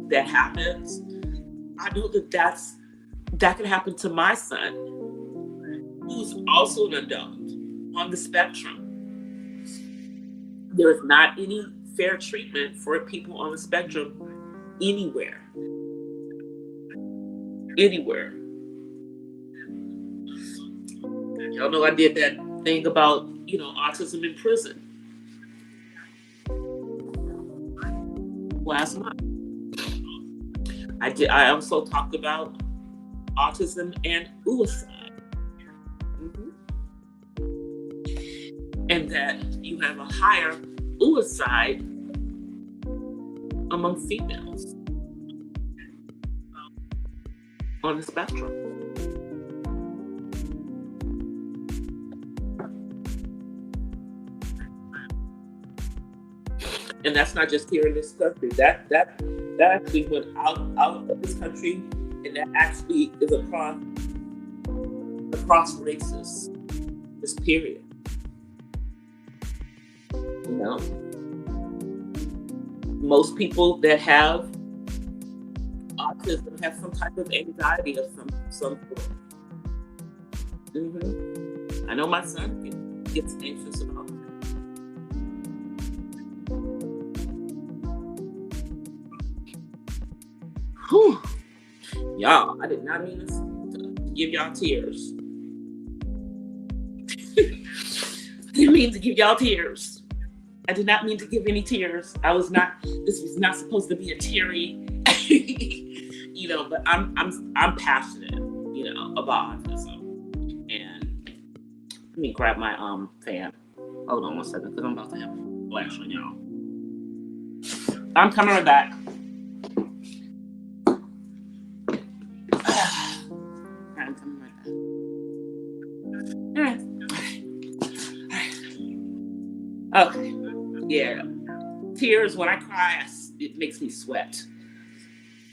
that happens, I know that could happen to my son, who's also an adult on the spectrum. There is not any fair treatment for people on the spectrum anywhere. Anywhere. Y'all know I did that thing about, you know, autism in prison last month. I also talked about autism and suicide. And that you have a higher suicide among females on the spectrum. And that's not just here in this country. That actually went out of this country, and that actually is across races, this period. You know, most people that have autism have some type of anxiety of some sort. I know my son gets anxious about that. Whew. Y'all, I did not mean to give y'all tears. I didn't mean to give y'all tears. I did not mean to give any tears. This was not supposed to be a teary, you know, but I'm passionate, you know, about autism. And let me grab my fan. Hold on one second, because I'm about to have a flash on y'all. I'm coming right back. I'm coming right back. Okay. Yeah. Tears, when I cry, it makes me sweat.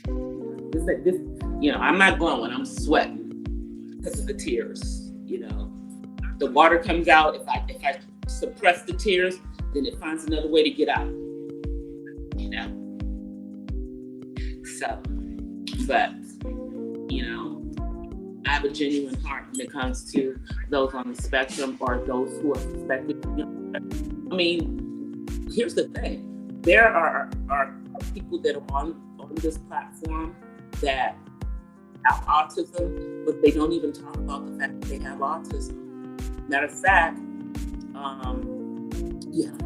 This, you know, I'm not glowing, I'm sweating because of the tears, you know. The water comes out. If I suppress the tears, then it finds another way to get out, you know. So, but, you know, I have a genuine heart when it comes to those on the spectrum or those who are suspected. I mean, here's the thing. There are people that are on this platform that have autism, but they don't even talk about the fact that they have autism. Matter of fact,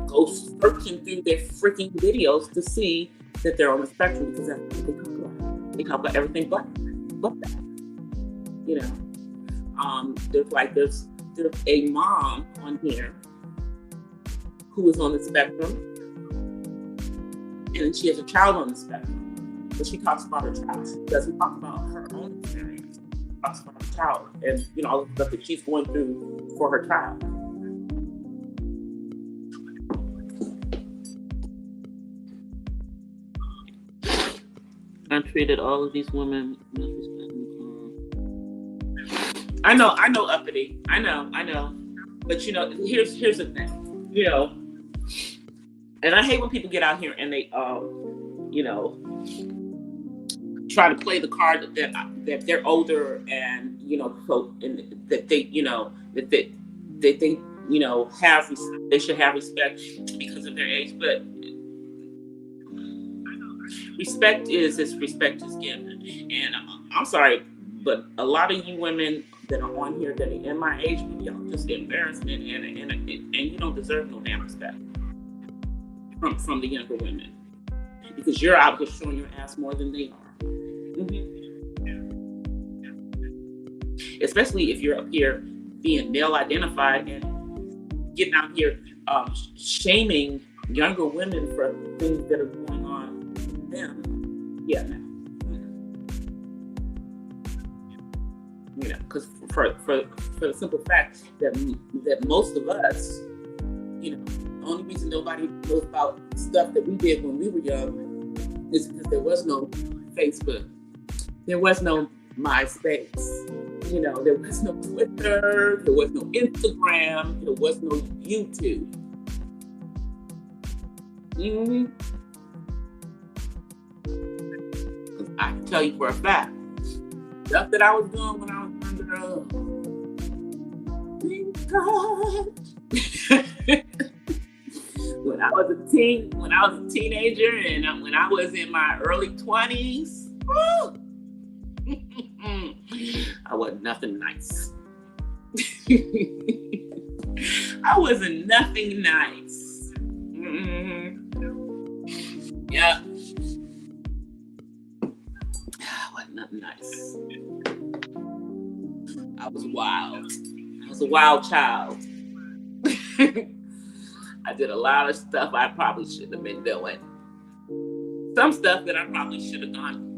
go searching through their freaking videos to see that they're on the spectrum, because that's what they talk about. They talk about everything but that. You know, there's there's a mom on here who is on the spectrum, and then she has a child on the spectrum. But she talks about her child. She doesn't talk about her own experience. She talks about her child and all the stuff that she's going through for her child. I treated all of these women with respect. I know, uppity. I know. But here's the thing. And I hate when people get out here and they try to play the card that they're older and so and that they that they they should have respect because of their age, but respect is given. And I'm sorry, but a lot of you women that are on here that are in my age, y'all just embarrassment and you don't deserve no damn respect from the younger women, because you're out here showing your ass more than they are. Especially if you're up here being male identified and getting out here shaming younger women for things that are going on with them. Yeah, no. Because for the simple fact that most of us, the only reason nobody knows about stuff that we did when we were young is because there was no Facebook, there was no MySpace, there was no Twitter, there was no Instagram, there was no YouTube. I can tell you for a fact, stuff that I was doing when I was younger, thank God. When I was a teenager and when I was in my early 20s, I was nothing nice. I wasn't nothing nice. Yeah. I wasn't nothing nice. I was wild. I was a wild child. I did a lot of stuff I probably shouldn't have been doing. Some stuff that I probably should have gone,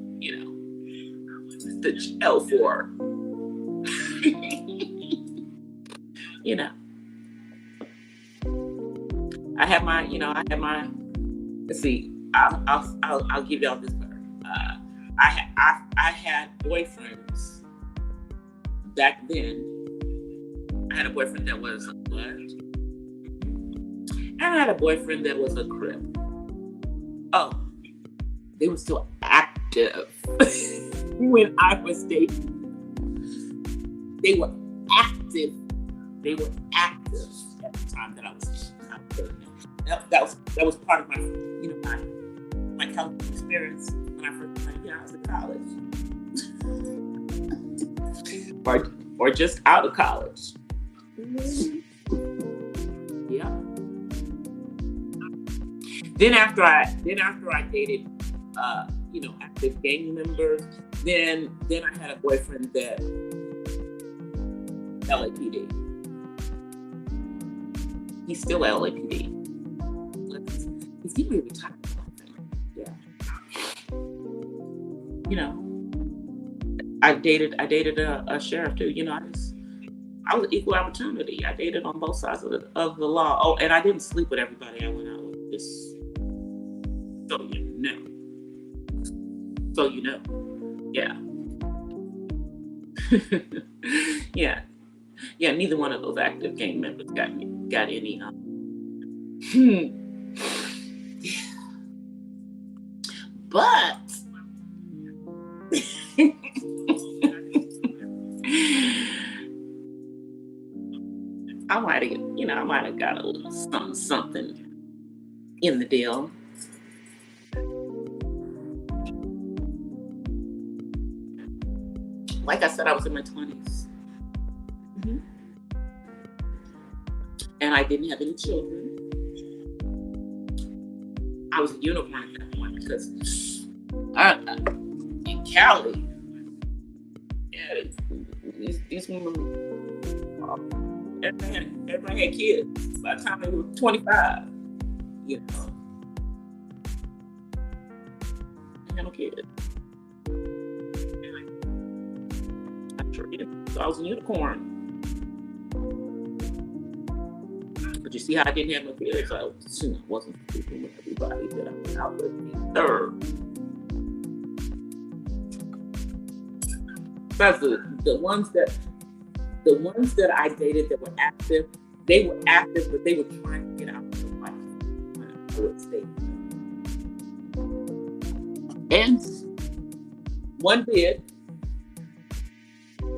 to jail for. I had my, let's see, I'll give y'all this part. I had boyfriends back then. I had a boyfriend that was a blood. And I had a boyfriend that was a Crip. Oh, they were still active when I was dating. They were active. They were active at the time that I was dating. That was part of my my college experience when I first went out of college, or just out of college. Yeah. Then after I dated, active gang members, then I had a boyfriend that LAPD. He's still LAPD. He's getting retired. Yeah. I dated a sheriff too. I was equal opportunity. I dated on both sides of the law. Oh, and I didn't sleep with everybody I went out with. Just so you know. Yeah. Yeah. Neither one of those active gang members got any. But I might have got a little something in the deal. Like I said, I was in my 20s. And I didn't have any children. I was a unicorn at that point because in Cali, these women, everybody had kids by the time they were 25. You know, I had no kids. I sure did. So I was a unicorn. But you see how I didn't have no kids? I wasn't sleeping with everybody that I was out with either. That's the ones that I dated that were active, they were active, but they were trying to get out of the life. I would stay. And one did.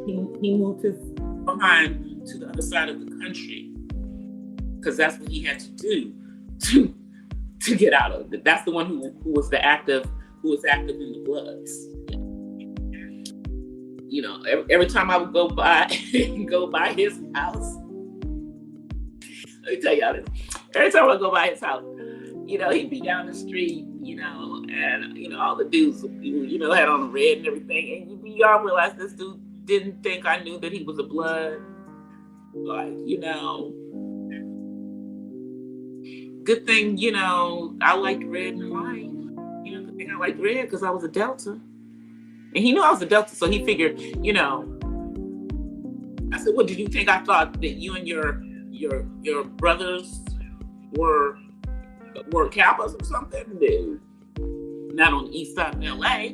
He moved his behind to the other side of the country because that's what he had to do to get out of it. That's the one who was active in the Bloods. You know, every time I would go by his house, let me tell y'all this. Every time I go by his house, you know, he'd be down the street, you know, and you know, all the dudes, you know, had on the red and everything, and y'all realize this dude didn't think I knew that he was a Blood. Like, you know, good thing, you know, I liked red and white. You know, good thing I liked red because I was a Delta. And he knew I was a Delta, so he figured, you know, I said, what did you think? I thought that you and your brothers were Kappas or something? No. Not on the east side of LA.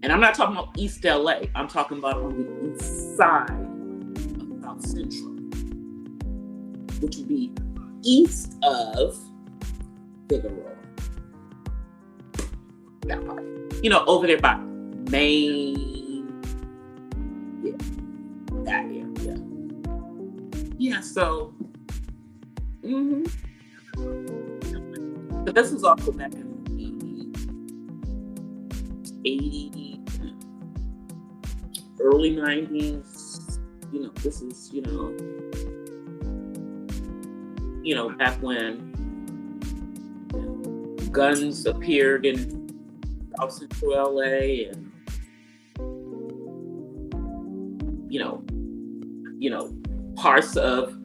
And I'm not talking about East LA. I'm talking about on the east side of South Central, which would be east of Figueroa. That part. You know, over there by Maine. Yeah. That area. Yeah, so. But this was also back in the 80s, early 90s. You know, this is, you know, back when guns appeared in South Central LA, and you know, parts of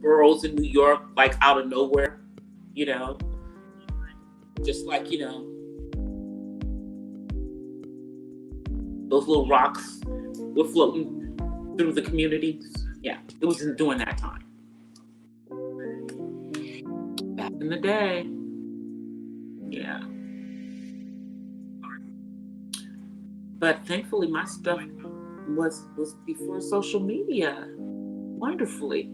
boroughs in New York, like out of nowhere, you know, just like, you know, those little rocks were floating through the communities. Yeah, it was during that time. Back in the day. Yeah. But thankfully my stuff was before social media. Wonderfully.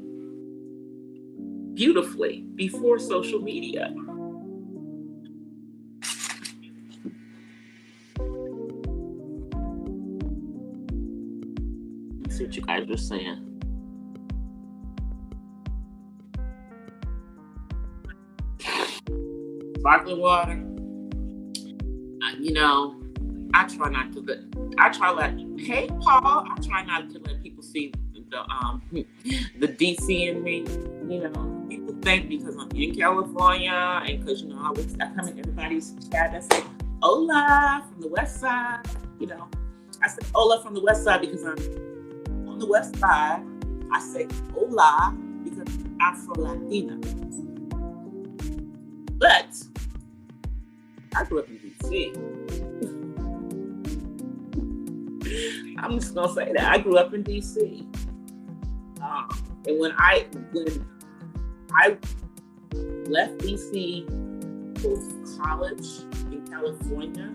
Beautifully. Before social media. Let's see what you guys are saying. Sparkling water. You know, I try not to let people see the DC in me. You know, people think because I'm in California and because, you know, I come in everybody's chat and say, hola from the West Side. You know, I say hola from the West Side because I'm on the West Side. I say hola because I'm Afro-Latina. But I grew up in DC. I'm just gonna say that I grew up in DC. And when I left DC for college in California,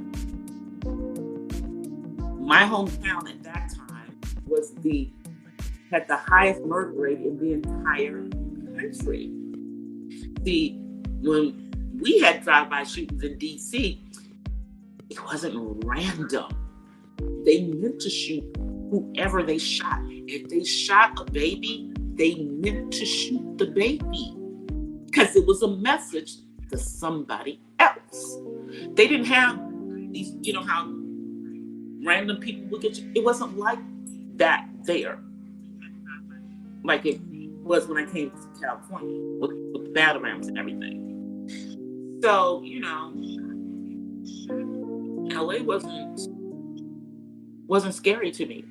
my hometown at that time had the highest murder rate in the entire country. See, when we had drive-by shootings in DC, it wasn't random. They meant to shoot whoever they shot. If they shot a baby, they meant to shoot the baby because it was a message to somebody else. They didn't have these, you know, how random people would get you. It wasn't like that there, like it was when I came to California with the battle rams and everything. So, you know, LA wasn't wasn't scary to me.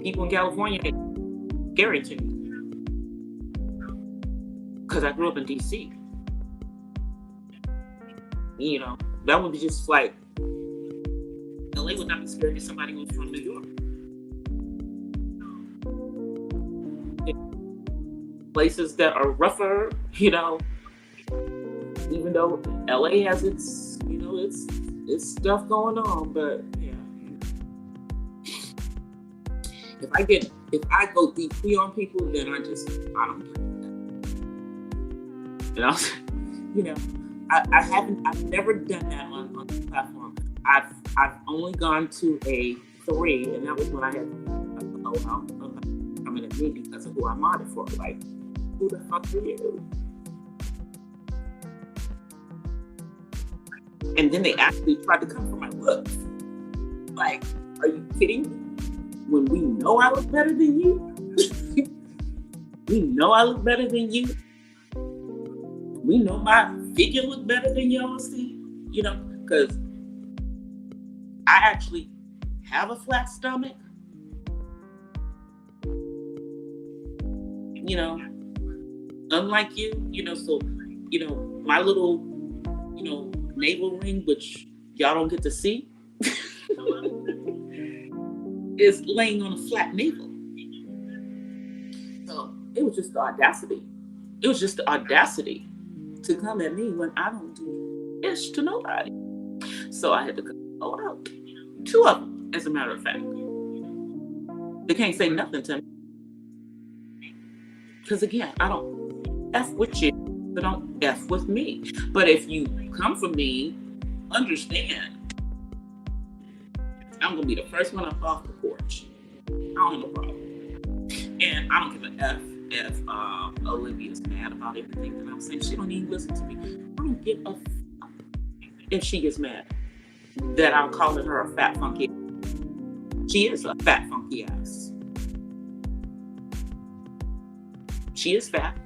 People in California ain't scary to me because I grew up in DC. You know, that would be just like LA would not be scary to somebody who's from New York. Places that are rougher, you know, even though LA has its, you know, its stuff going on, but yeah. If I go deeply on people, then I don't get that. You know, I've never done that on the platform. I've only gone to a 3, and that was when I had coming at me because of who I modded for. Like, who the fuck are you? And then they actually tried to come for my looks. Like, are you kidding me? When we know I look better than you? We know I look better than you. We know my figure look better than yours, see? You know, because I actually have a flat stomach. You know, unlike you, you know, so, you know, my little, you know, navel ring, which y'all don't get to see, is laying on a flat navel. So it was just the audacity. It was just the audacity to come at me when I don't do ish to nobody. So I had to go out. 2 of them, as a matter of fact. They can't say nothing to me. Because again, I don't F with you, but don't F with me. But if you come for me, understand, I'm going to be the first one up off the porch. I don't have no problem. And I don't give a F if Olivia's mad about everything that I'm saying. She don't even listen to me. I don't give a fuck if she gets mad that I'm calling her a fat, funky ass. She is a fat, funky ass. She is fat.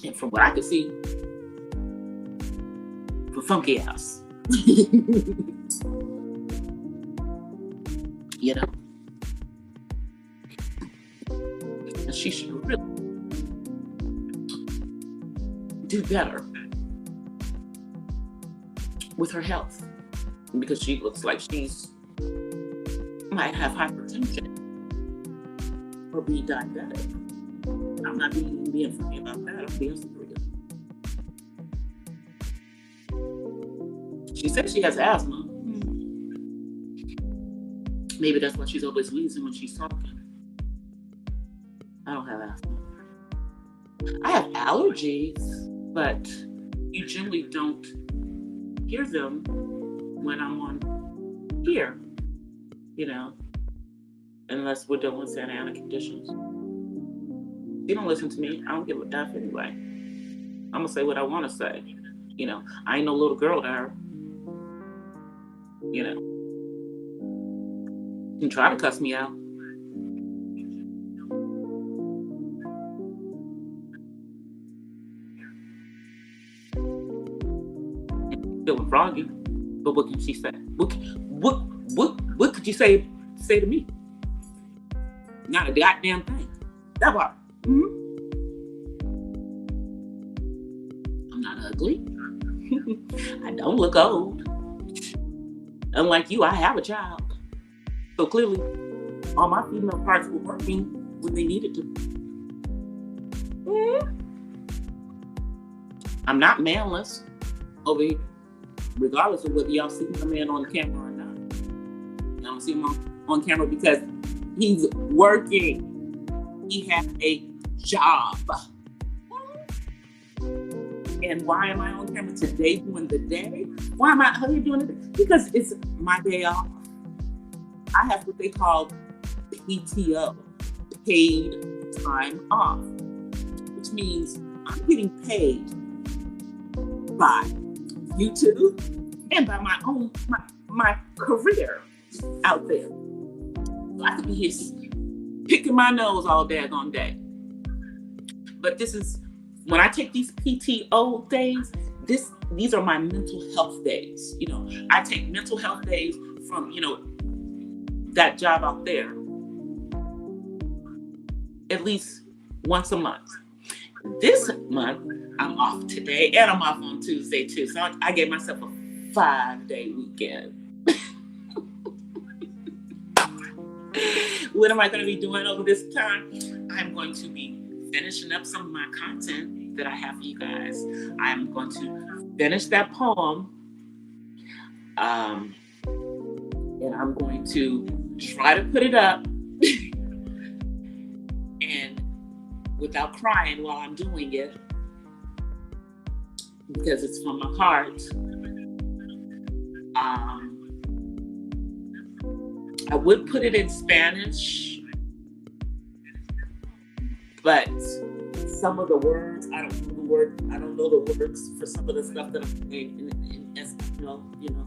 And from what I can see, for funky ass. You know? And she should really do better with her health, because she looks like she's might have hypertension or be diabetic. I'm not being funny about that. I'm being serious. She said she has asthma. Maybe that's why she's always wheezing when she's talking. I don't have asthma. I have allergies, but you generally don't hear them when I'm on here, you know, unless we're dealing with Santa Ana conditions. You don't listen to me, I don't give a F anyway. I'm gonna say what I want to say. You know, I ain't no little girl to her. You know, you can try to cuss me out. Feeling froggy, but what can she say? What could you say to me? Not a goddamn thing. That part. I'm not ugly. I don't look old. Unlike you, I have a child. So clearly, all my female parts were working when they needed to. I'm not manless over here, regardless of whether y'all see my man on camera or not. I don't see him on camera because he's working. He has a job. And why am I on camera today doing the day? Why am I how are you doing it? Because it's my day off. I have what they call PTO, paid time off, which means I'm getting paid by YouTube and by my own my career out there. So I could be here picking my nose all daggone day. But this is when I take these PTO days. This these are my mental health days. You know, I take mental health days from, you know, that job out there at least once a month. This month, I'm off today and I'm off on Tuesday too. So I gave myself a 5-day weekend. What am I going to be doing over this time? I'm going to be finishing up some of my content that I have for you guys. I'm going to finish that poem. And I'm going to try to put it up and without crying while I'm doing it, because it's from my heart. I would put it in Spanish, but some of the words, I don't know the words for some of the stuff that I'm saying in Espanol, you know.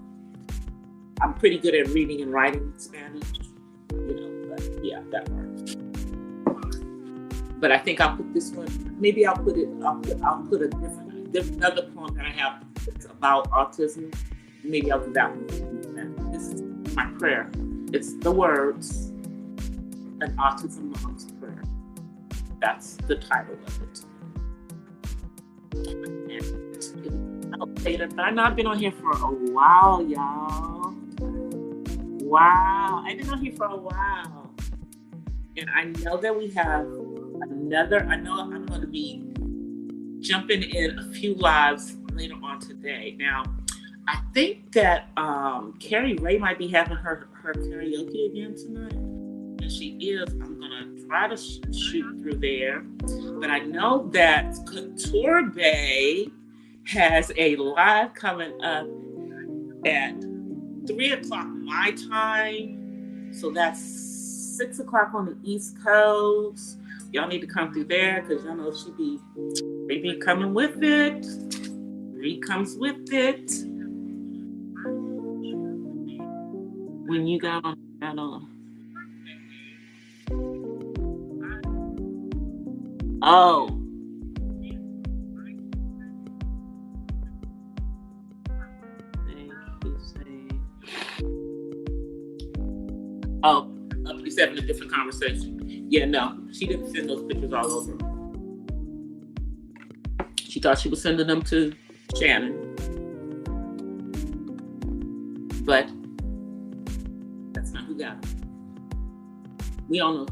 I'm pretty good at reading and writing Spanish, you know, but yeah, that works. But I think I'll put this one, maybe I'll put a different, there's another poem that I have that's about autism. Maybe I'll do that one. This is my prayer. It's the words, An Autism Mom's Prayer. That's the title of it. And I know I've been on here for a while, y'all. Wow, I've been on here for a while. And I know that we have I know I'm going to be jumping in a few lives later on today. Now, I think that Carrie Ray might be having her karaoke again tonight. And she is. I'm going to try to shoot through there. But I know that Couture Bay has a live coming up at 3 o'clock my time. So that's 6 o'clock on the East Coast. Y'all need to come through there because y'all know she be coming with it. He comes with it. When you got on the channel. Oh. Oh, he's having a different conversation. Yeah, no, she didn't send those pictures all over. She thought she was sending them to Shannon. But that's not who got them. We all know.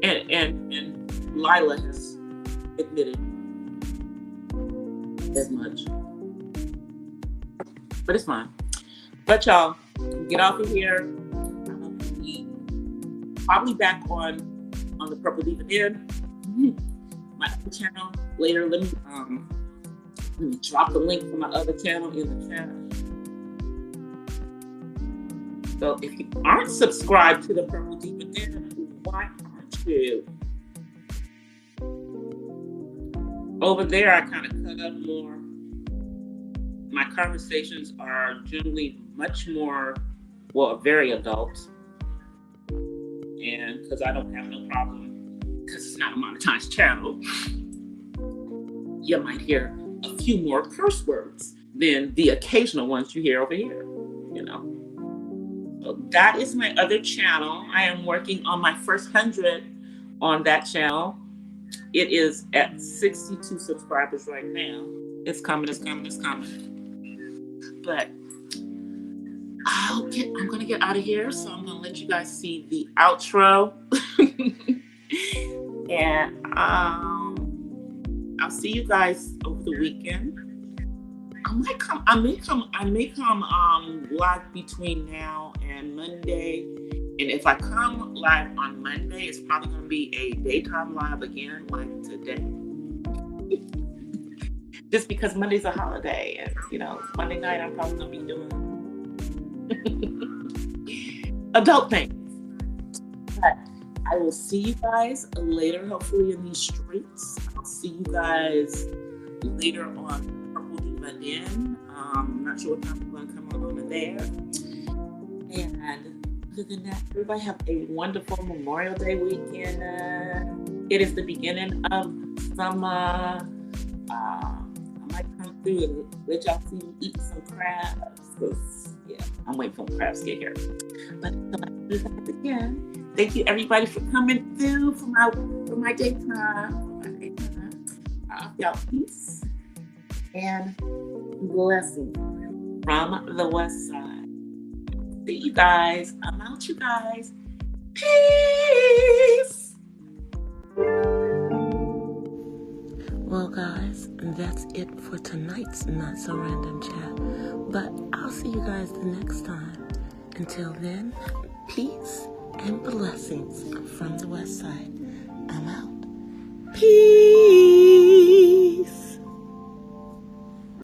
And Lila has admitted as much. But it's fine. But y'all, get off of here. Probably back on the Purple Diva Den, my other channel later. Let me drop the link for my other channel in the chat. So if you aren't subscribed to the Purple Diva Den, why aren't you? Over there, I kind of cut up more. My conversations are generally much more, well, very adult. And because I don't have no problem, because it's not a monetized channel, you might hear a few more curse words than the occasional ones you hear over here, you know. So that is my other channel. I am working on my first 100 on that channel. It is at 62 subscribers right now. It's coming. But I'm going to get out of here, so I'm going to let you guys see the outro. And I'll see you guys over the weekend. I may come live between now and Monday. And if I come live on Monday, it's probably going to be a daytime live again, like today. Just because Monday's a holiday, and you know, Monday night I'm probably going to be doing adult things. But I will see you guys later, hopefully in these streets. I'll see you guys later on Purple Diva Den. I'm not sure what time I'm going to come on over there. And other than that, everybody have a wonderful Memorial Day weekend. It is the beginning of summer. through and let y'all see me eat some crabs. Cause yeah, I'm waiting for the crabs to get here. But again, thank you everybody for coming through for my daytime. Y'all peace and blessings from the West Side. See you guys. I'm out, you guys. Peace. Well, guys, that's it for tonight's Not So Random Chat. But I'll see you guys the next time. Until then, peace and blessings from the West Side. I'm out. Peace.